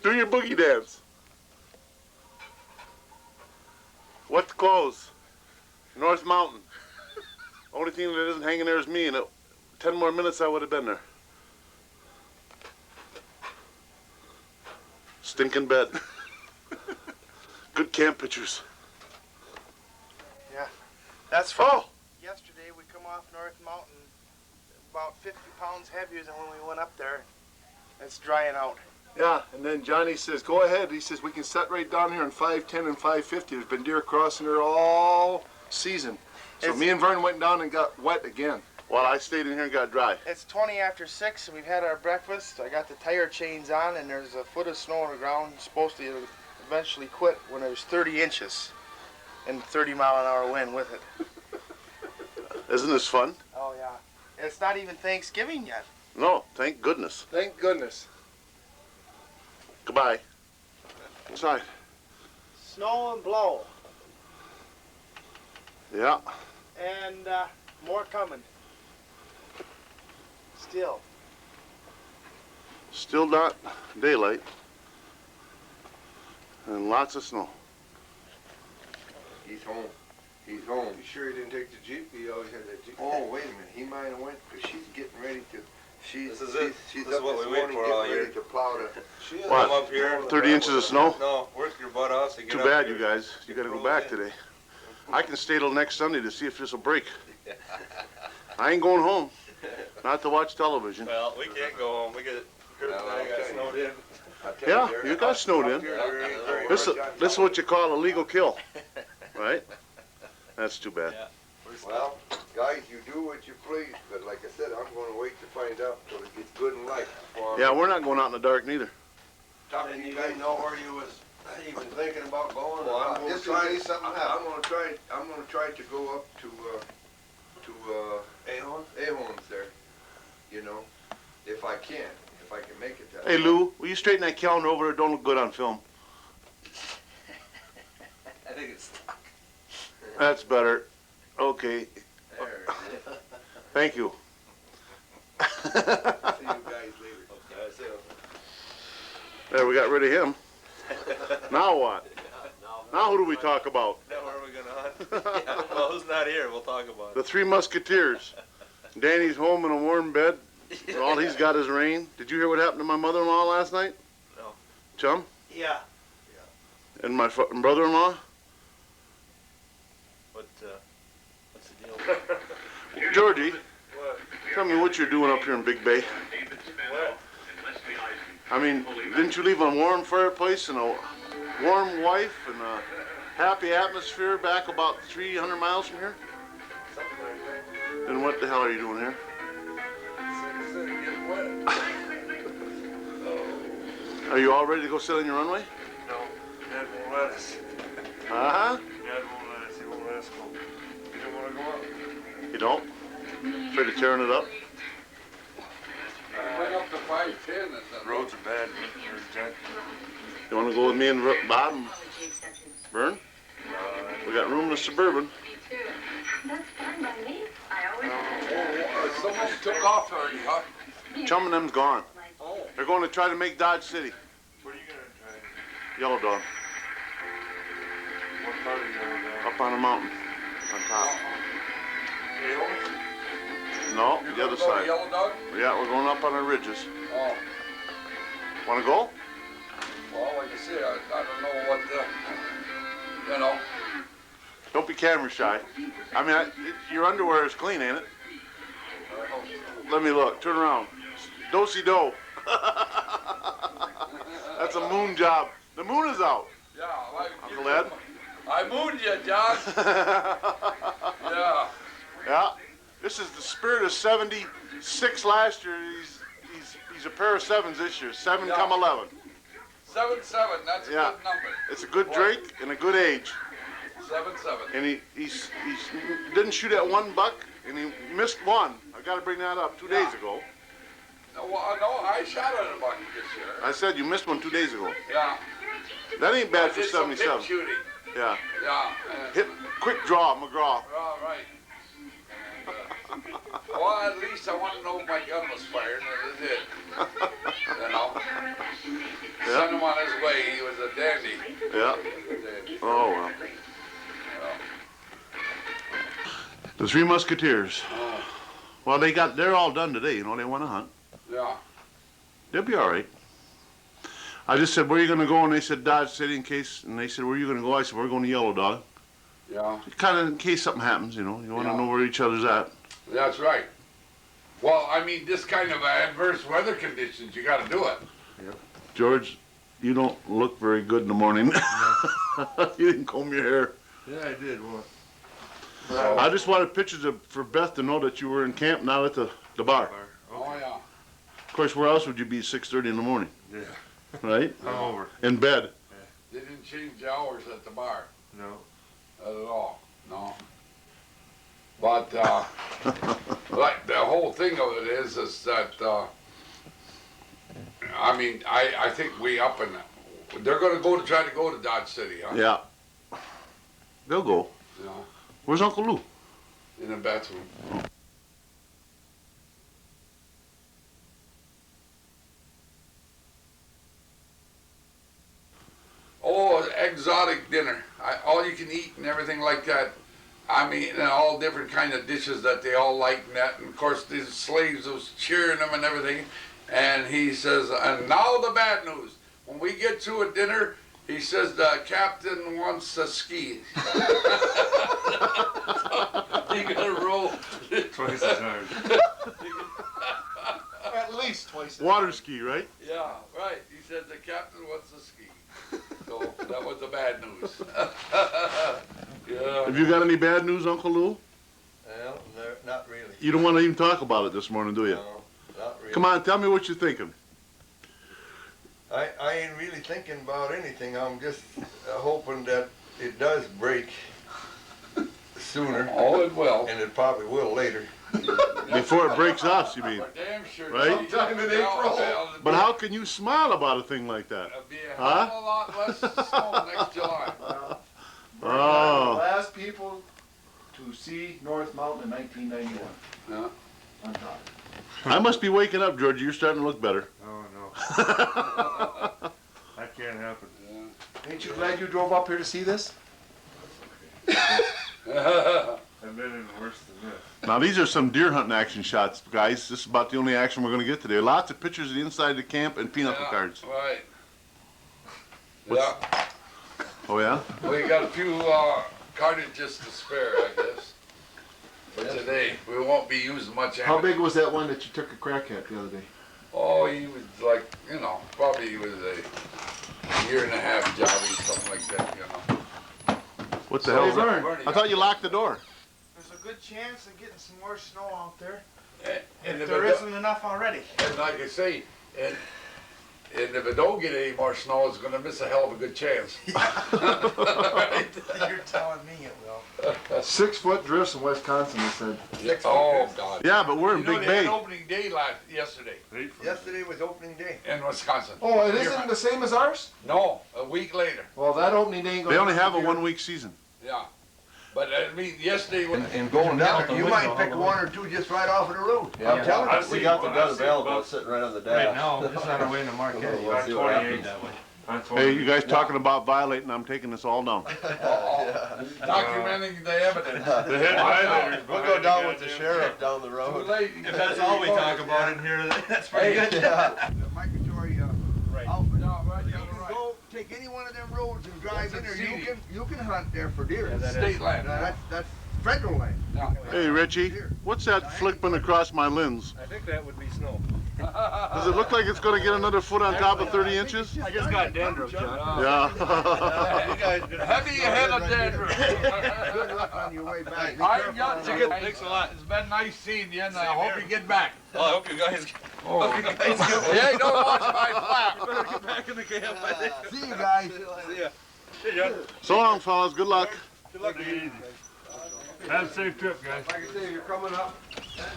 Do your boogie dance. What's close? North Mountain. Only thing that isn't hanging there is me, and 10 more minutes I would have been there. Stinking bed. Good camp pictures. Yeah. That's from Oh! yesterday. We come off North Mountain about 50 pounds heavier than when we went up there. It's drying out. Yeah, and then Johnny says, go ahead. He says, we can set right down here in 510 and 550. There's been deer crossing there all season. So me and Vern went down and got wet again. While I stayed in here and got dry. It's 20 after 6, and we've had our breakfast. I got the tire chains on, and there's a foot of snow on the ground. It's supposed to eventually quit when there's 30 inches and 30-mile-an-hour wind with it. Isn't this fun? Oh, yeah. It's not even Thanksgiving yet. No, thank goodness. Thank goodness. Goodbye. Inside. Snow and blow, Yeah. and more coming. Still. Still not daylight. And lots of snow. He's home. He's home. You sure he didn't take the Jeep? He always had that Jeep. Oh, wait a minute. He might have went because she's getting ready to She's This is it. She's This is up what this we wait morning for getting all ready year. to plow the. What? Come up here. 30 inches of snow? No, work your butt off. So you get Too up bad, here. you guys. You gotta go back today. I can stay till next Sunday to see if this will break. I ain't going home. Not to watch television. Well, we can't go home. We get I got snowed in. Yeah, you got snowed in. This is what you call a legal kill, right? That's too bad. Well, guys, you do what you please, but like I said, I'm gonna wait to find out till it gets good and light. before I'm- Yeah, we're not going out in the dark neither. Talking to you guys know where you was even thinking about going? Well, I'm gonna try something out. I'm gonna try to go up to Ahon's there, you know, if I can make it that. Hey, Lou, will you straighten that calendar over? It don't look good on film. I think it's stuck. That's better. Okay. There. Thank you. See you guys later. There, we got rid of him. Now what? Now who do we talk about? Now where are we gonna hunt? Yeah, well, who's not here? We'll talk about The it. Three Musketeers. Danny's home in a warm bed. And all he's got is rain. Did you hear what happened to my mother-in-law last night? No. Chum? Yeah. And my brother-in-law? What's the deal? Georgie, What? tell me what you're doing up here in Big Bay. What? I mean, didn't you leave a warm fireplace and a warm wife and a happy atmosphere back about 300 miles from here? Something like that. Then what the hell are you doing here? Getting wet. Are you all ready to go sit on your runway? No, Dad won't let us. Uh-huh. Dad won't let us. He won't let us go. He don't want to go up. You don't? Afraid of tearing it up? Bring up to 510 and then. Roads are bad. You want to go with me and Bob and Vern? We got room in the Suburban. Someone took off already, huh? Chum and them's gone. Oh. They're going to try to make Dodge City. Where are you gonna try? Yellow Dog. What part are you gonna Up on a mountain. On top. No, You're the gonna other go to side. Yellow Dog? Yeah, we're going up on the ridges. Oh. Want to go? Well, like I said, I don't know what you know. Don't be camera shy. I mean, your underwear is clean, ain't it? Let me look. Turn around. Do-si-do. That's a moon job. The moon is out. Yeah, like Uncle Ed? I mooned you, John. Yeah. Yeah. This is the spirit of 76 last year. He's a pair of sevens this year. 7 Yeah. come 11. 7-7, that's a Yeah. good number. It's a good drink and a good age. 7-7. And he didn't shoot at one buck, and he missed one. I got to bring that up 2 days ago. No, I shot at a buck this year. I said you missed one 2 days ago. Yeah. That ain't bad I for did some hip 77. shooting. Yeah. Yeah. Hit quick draw, McGraw. All right. Well, at least I want to know if my gun was fired, and it did. You know? Sent him on his way. He was a dandy. Yeah. Dandy. Oh well. The Three Musketeers. Well, they're all done today. You know, they want to hunt. Yeah. They'll be all right. I just said, where are you going to go? And they said, Dodge City in case. And they said, where are you going to go? I said, we're going to Yellow Dog. Yeah. Kind of in case something happens, you know. You want to know where each other's at. That's right. Well, I mean, this kind of adverse weather conditions, you got to do it. George, you don't look very good in the morning. You didn't comb your hair. Yeah, I did. What? I just wanted pictures for Beth to know that you were in camp, not at the bar. Oh, yeah. Of course, where else would you be at 6:30 in the morning? Yeah. Right? I'm over. In bed. They didn't change the hours at the bar. No. Not at all. No. But, like, the whole thing of it is that, I mean, I think we up and they're going to try to go to Dodge City, huh? Yeah. They'll go. You know, Where's Uncle Lou? in the bathroom. Oh, exotic dinner. All you can eat and everything like that. I mean, and all different kind of dishes that they all like and that. And of course, these slaves was cheering them and everything. And he says, and now the bad news. When we get to a dinner, he says the captain wants a ski. You gotta roll twice as hard. At least twice. Water ski, right? Yeah, right. He said the captain wants a ski. So that was the bad news. Yeah. Have you got any bad news, Uncle Lou? Well, not really. You don't want to even talk about it this morning, do you? No, not really. Come on, tell me what you're thinking. I ain't really thinking about anything. I'm just hoping that it does break sooner. Oh, it will. And it probably will later. Before it breaks us, you mean? Damn sure. Right? Sometime in April. But how can you smile about a thing like that? There'll be a Huh? hell of a lot less snow next July. The Oh. last people to see North Mountain in 1991. Yeah. On top. I must be waking up, George. You're starting to look better. Oh, no. That can't happen. Ain't you glad you drove up here to see this? I've been in worse than this. Now, these are some deer hunting action shots, guys. This is about the only action we're going to get today. Lots of pictures of the inside of the camp and pinochle cards. Right. What's- Yeah. Oh, yeah? We got a few cartridges to spare, I guess. But today, we won't be using much How ammo. big was that one that you took a crack at the other day? Oh, he was like, you know, probably he was a year and a half jobby, something like that, you know. What the So hell they is that? burned. I thought you locked the door. There's a good chance of getting some more snow out there. And If there it isn't enough already. And like I say, and if it don't get any more snow, it's gonna miss a hell of a good chance. You're telling me it will. 6 foot drifts in Wisconsin, they said. Oh, God. Yeah, but we're in You know, Big they had Bay. opening day yesterday Yesterday was opening day. in Wisconsin. Oh, it isn't the same as ours? No, a week later. Well, that opening day ain't They gonna only have a be here. 1 week season. Yeah. But I mean, yesterday was. And going down, you might pick one or two just right off of the road. I'm telling you. We got the gun available sitting right on the Right now, it's on our way to Marquette. On 28. On 28. Hey, you guys talking about violating, I'm taking this all down. Documenting the evidence. The head violator. We'll go down with the sheriff down the Too road. late. If that's all we talk about in here, that's pretty good. The migratory Right. outfit. No, right, You you're can right. go take any one of them roads and drive That's in there. exceeding. You can hunt there for deer. State land. That's federal land. Yeah. Hey, Richie, what's that flipping across my lens? I think that would be snow. Does it look like it's going to get another foot on top of 30 inches? I just got dandruff, John. Yeah. Heavy ahead of dandruff. Good luck on your way back. Be I careful got on you. the road. Thanks a lot. It's been nice seeing you, and I hope you get back. Well, I hope you guys Oh. Hey, don't watch my flap. better get back in the camp, I think. See you guys. See ya. Hey, John. So long, fellas. Good luck. Good luck to you. Have a safe trip, guys. Like I say, you're coming up.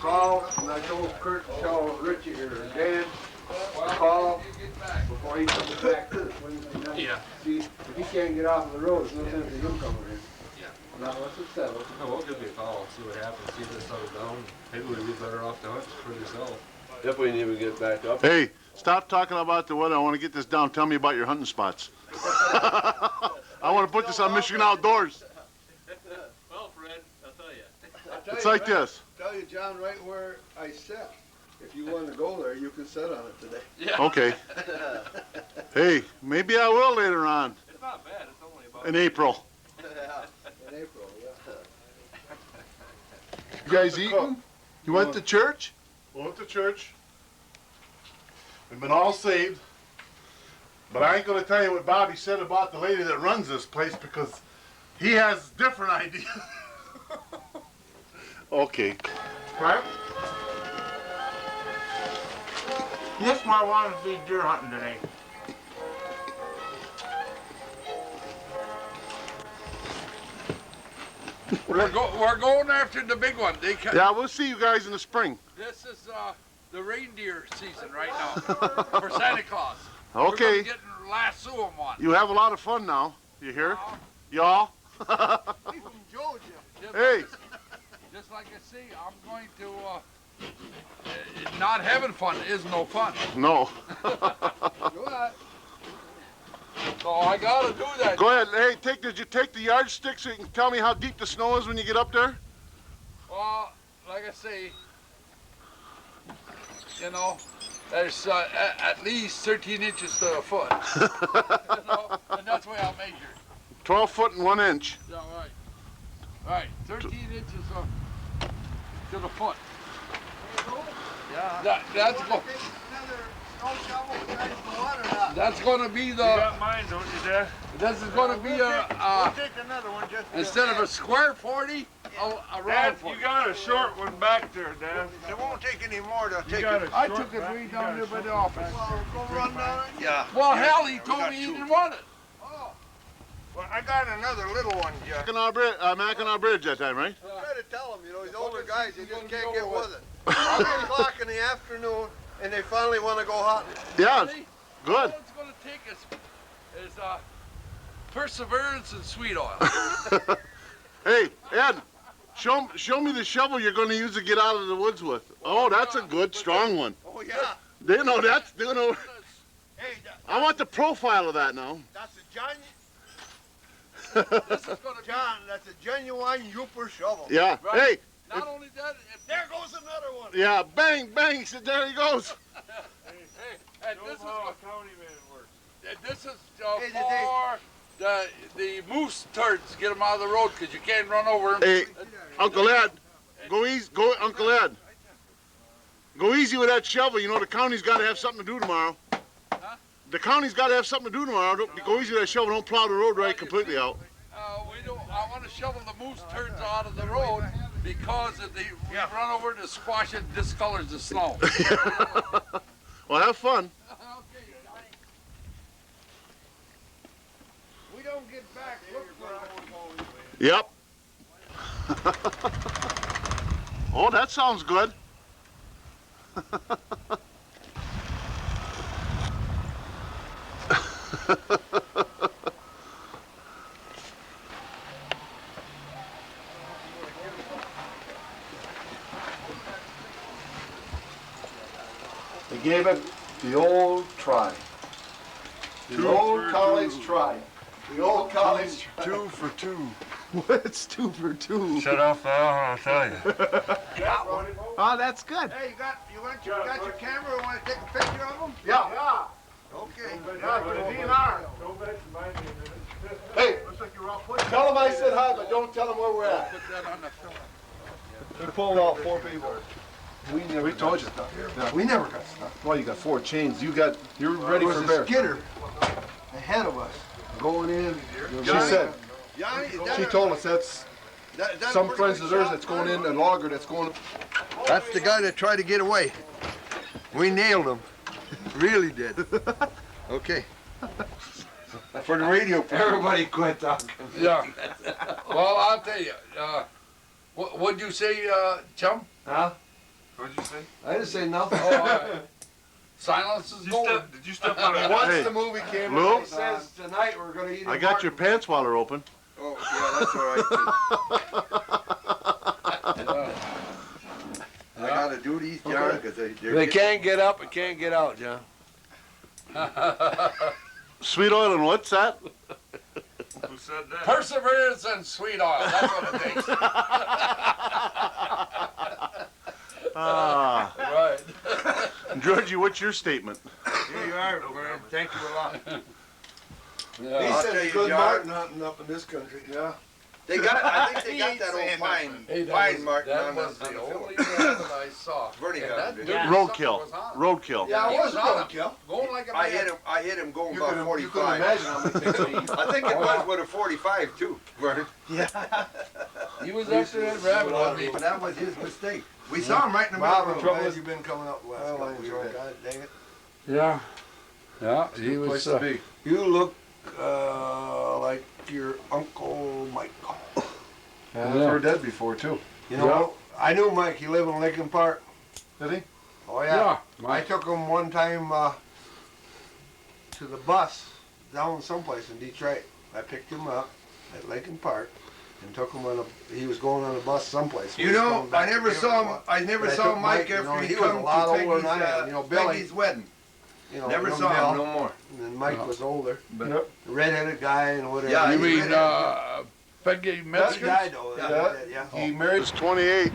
Call, and I told Kurt to tell Richie or Dan to call before he comes back. Yeah. See, if he can't get off of the road, there's no sense in him coming in. Yeah. Now, once it's settled. Oh, we'll give you a call, see what happens, see if it settles down. Maybe we'd be better off to hunt for yourself. If we need to get back up. Hey, stop talking about the weather. I want to get this down. Tell me about your hunting spots. I want to put this on Michigan Outdoors. Well, Fred, I'll tell you. It's like this. Tell you, John, right where I sat. If you want to go there, you can sit on it today. Yeah. Okay. Hey, maybe I will later on It's not bad, it's only about... in April. In April, yeah. You guys eating? You went to church? We went to church. We've been all saved. But I ain't going to tell you what Bobby said about the lady that runs this place because he has different ideas. Okay. Right? This is why I wanted to be deer hunting today. We're going after the big one. They Yeah, we'll see you guys in the spring. This is the reindeer season right now for Santa Claus. Okay. We're gonna get and lasso them one. You have a lot of fun now. You hear? Y'all? He's from Georgia. Hey. Just like I say, I'm going to. Not having fun is no fun. No. Go ahead. So I I gotta do that. Go ahead. Hey, did you take the yardstick so you can tell me how deep the snow is when you get up there? Well, like I say, you know, there's at least 13 inches to a foot. You know, and that's the way I'll measure. 12 foot and 1 inch. Yeah, right. Right, 13 inches to the foot. Yeah. That's going to be the. You got mine, don't you, Dad? This is going to be We'll take another one just instead of a square 40, a round Dad, 40. you got a short one back there, Dad. It won't take any more. They'll You take got it. a I short took it back- way you down got a there by short the one office. back. Go run down it? Yeah. Well, hell, he We told got me he two. didn't want it. Well, I got another little one, Jeff. Mackinac Bridge that time, right? Try to tell them, you know, these older guys, they just can't get with it. 3 o'clock in the afternoon, and they finally want to go hunting. Yeah, See? good. All it's going to take is perseverance and sweet oil. Hey, Ed, show me the shovel you're going to use to get out of the woods with. Oh, that's a good, strong one. Oh, yeah. They know that's, you know, Hey, I want the profile of that now. that's a John. This is going to be. John, that's a genuine Yooper shovel. Yeah. Right. Hey, Not only that, There goes another one. yeah, bang, bang. He said, there he goes. hey, and this is How what, a county man works. this is Hey, did for the moose turds. Get them out of the road because you can't run over them. Hey, Uncle Ed, go easy, Uncle Ed. Go easy with that shovel. You know the county's got to have something to do tomorrow. Huh? The county's got to have something to do tomorrow. Go easy with that shovel. Don't plow the road right completely out. I want to shovel the moose turds out of the road because if we run over to squash it, discolors the snow. Well, have fun. We don't get back. Look for it. Yep. Oh, that sounds good. They gave it the old try. The old college try. The old college try. 2 for 2. What's 2 for 2? Shut off the I'll tell you. Got one. Oh, that's good. Hey, you got your camera? Want to take a picture of them? Yeah. Okay. Yeah, for the DNR. Hey, Looks like you're all put. tell them I said hi, but don't tell them where we're at. Put that on the film. We pulled out 4 people. We told you. Yeah, we never got stuck. Well, you got 4 chains. You're ready for bear. skidder ahead of us. Going in. She Johnny? said. Yanni, She told us that's some friends of theirs that's going in, a logger that's going. That's the guy that tried to get away. We nailed him. Really did. Okay. For the radio. Everybody quit talking. Yeah. Well, I'll tell you. What'd you say, chum? Huh? What'd you say? I didn't say nothing. Oh, all right. Silence is golden. Did you step on a... Once Hey, the movie came Lou? out, he says tonight we're going to eat. I got your pants while they're open. Oh, yeah, that's all right. I gotta do these, John, because They can't get up and can't get out, John. Sweet oil and what's that? Who said that? Perseverance and sweet oil. That's what it takes. Ah, Right. Georgie, what's your statement? Here you are, Vern. Thank you a lot. Yeah. He I'll said tell it's you, good John. Martin hunting up in this country. Yeah. They got, I think they got that old pine, Hey, that pine was, martin that on was the the film. only rabbit I saw. Vernie And got that him, didn't dude he? Roadkill. was on. Roadkill. Yeah, He it was was on roadkill. Going like a I man. hit him going You about couldn't 45. imagine how many things he eat. I think it was with a 45 too, Vernon. He was after that rabbit on me. But that was his mistake. We saw him right in the middle Bob, of the the trouble road. is you've been coming up the last couple of years. God dang it. Yeah. Yeah, he Good place was. to be. You look like your Uncle Mike. I've heard that before too. You know, I knew Mike. He lived in Lincoln Park. Did he? Oh yeah. I took him one time to the bus down someplace in Detroit. I picked him up at Lincoln Park and took him on a. He was going on a bus someplace. You know, I never saw him. I never saw Mike after he was a come lot to older than I am. Peggy's, You know, Billy. Peggy's wedding. You know, Never young saw him Bill. no more. And when Mike was older. Yep. The red-headed guy and whatever. Yeah, You he mean, redheaded. Peggy That Metzger? guy though. Yeah. He married. He's 28,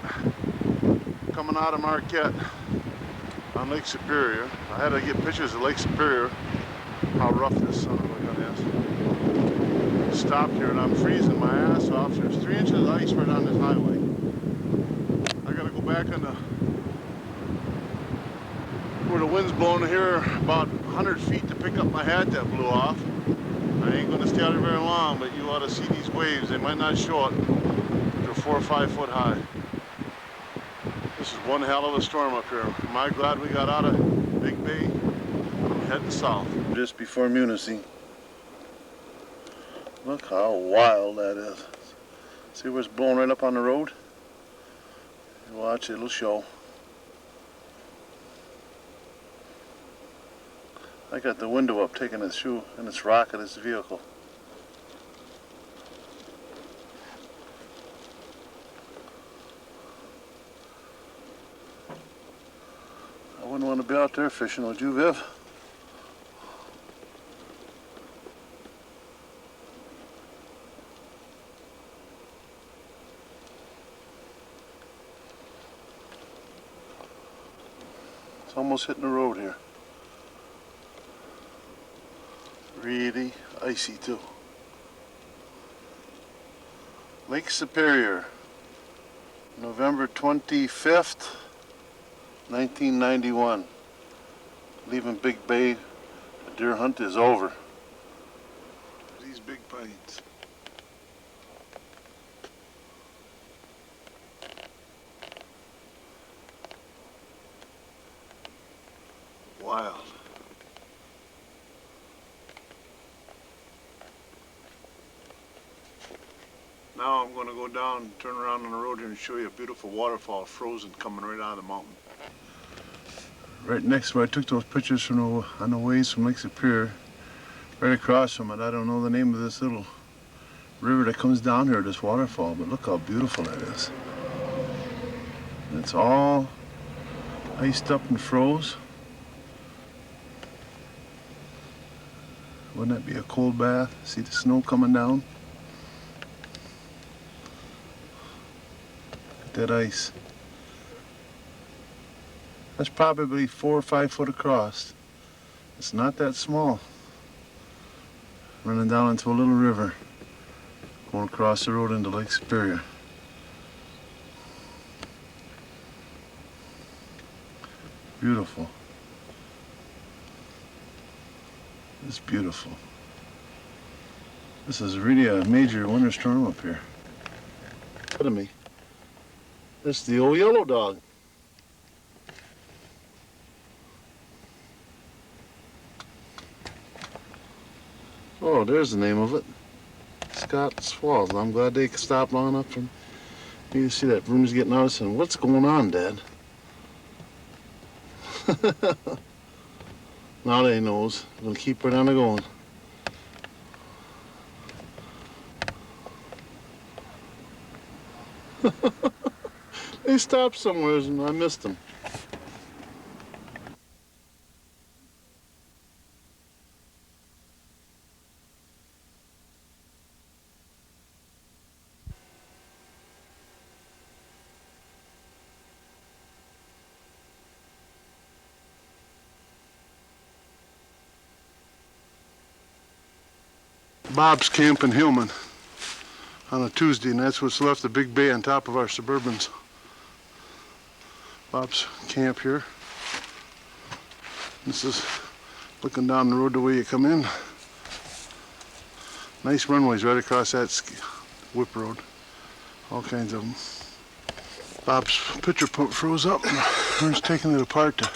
coming out of Marquette on Lake Superior. I had to get pictures of Lake Superior, how rough this son of a gun is. Stopped here and I'm freezing my ass off. There's 3 inches of ice right on this highway. I gotta go back on the, where the wind's blowing here, about 100 feet to pick up my hat that blew off. I ain't gonna stay out here very long, but you ought to see these waves. They might not show it. They're 4 or 5 foot high. This is one hell of a storm up here. Am I glad we got out of Big Bay? I'm heading south. Just before Munising. Look how wild that is. See where it's blowing right up on the road? Watch, it'll show. I got the window up taking its shoe and it's rocking its vehicle. I wouldn't want to be out there fishing, would you, Viv? It's almost hitting the road here. Really icy too. Lake Superior, November 25th, 1991. Leaving Big Bay, the deer hunt is over. These big pines. Wild. Now I'm going to go down, turn around on the road here and show you a beautiful waterfall frozen coming right out of the mountain. Right next to where I took those pictures from on the ways from Lake Superior, right across from it, I don't know the name of this little river that comes down here, this waterfall, but look how beautiful that is. And it's all iced up and froze. Wouldn't that be a cold bath? See the snow coming down? That ice. That's probably 4 or 5 foot across. It's not that small. Running down into a little river, going across the road into Lake Superior. Beautiful. It's beautiful. This is really a major winter storm up here. Look at me. This is the old yellow dog. Oh, there's the name of it. Scott's Falls. I'm glad they stopped long enough for me to see that room's getting out. And what's going on, Dad? Now they knows. They'll keep right on going. They stopped somewhere and I missed them. Bob's Camp in Hillman on a Tuesday, and that's what's left of Big Bay on top of our Suburbans. Bob's Camp here. This is looking down the road the way you come in. Nice runways right across that whip road. All kinds of them. Bob's picture pump froze up and Vern's taking it apart to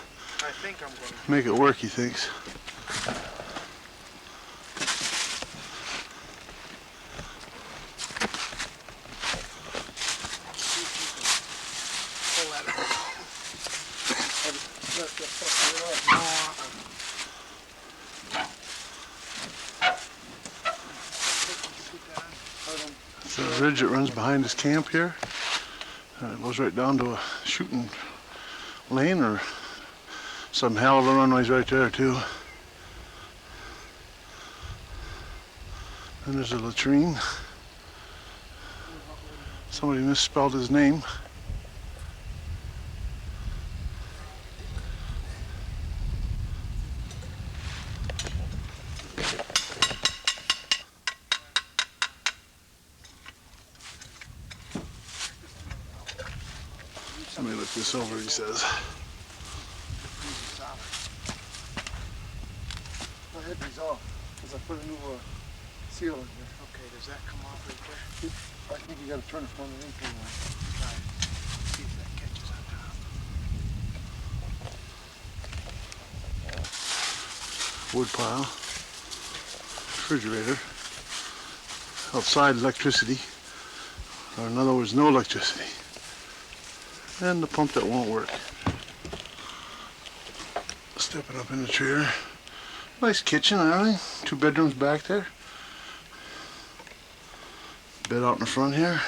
make it work, he thinks. It's a ridge that runs behind this camp here. It goes right down to a shooting lane or some hell of a runways right there too. And there's a latrine. Somebody misspelled his name. Let me look this over, he says. My head resolved because I put a new seal in there. Okay, does that come off right there? I think you got to turn it from the intake line. Try it. See if that catches on top. Wood pile. Refrigerator. Outside electricity. Or in other words, no electricity. And the pump that won't work. Stepping up in the chair. Nice kitchen, everything. 2 bedrooms back there. Bed out in the front here.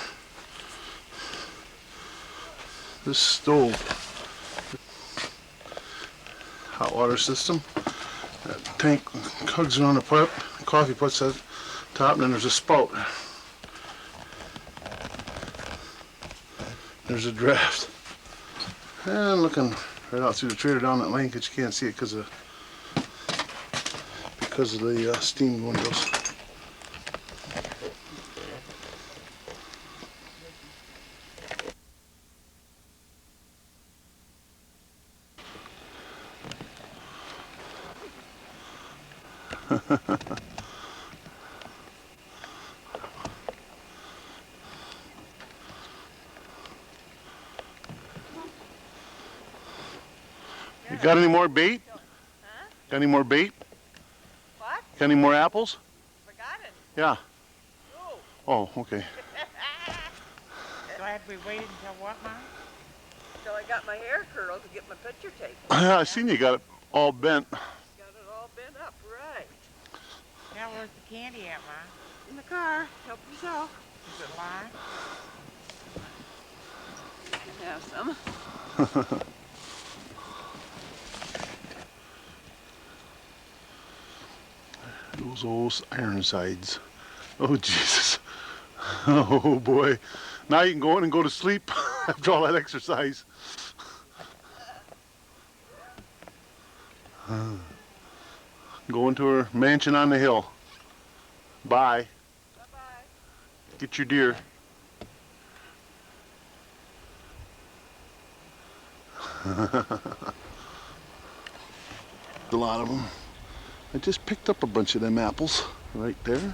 This stove. Hot water system. That tank hugs around the pipe. Coffee puts at the top, and then there's a spout. There's a draft. And looking right out through the trailer down that lane, because you can't see it because of the steam windows. You got any more bait? Huh? Got any more bait? What? Got any more apples? Forgotten. Yeah. No. Oh, okay. So I have to be waiting until what, Mom? Till I got my hair curled to get my picture taken. I seen you got it all bent. Got it all bent up, right. Now where's the candy at, Ma? In the car. Help yourself. Is it live? You can have some. Those old Ironsides. Oh, Jesus. Oh, boy. Now you can go in and go to sleep after all that exercise. Going to her mansion on the hill. Bye. Bye-bye. Get your deer. A lot of them. I just picked up a bunch of them apples right there.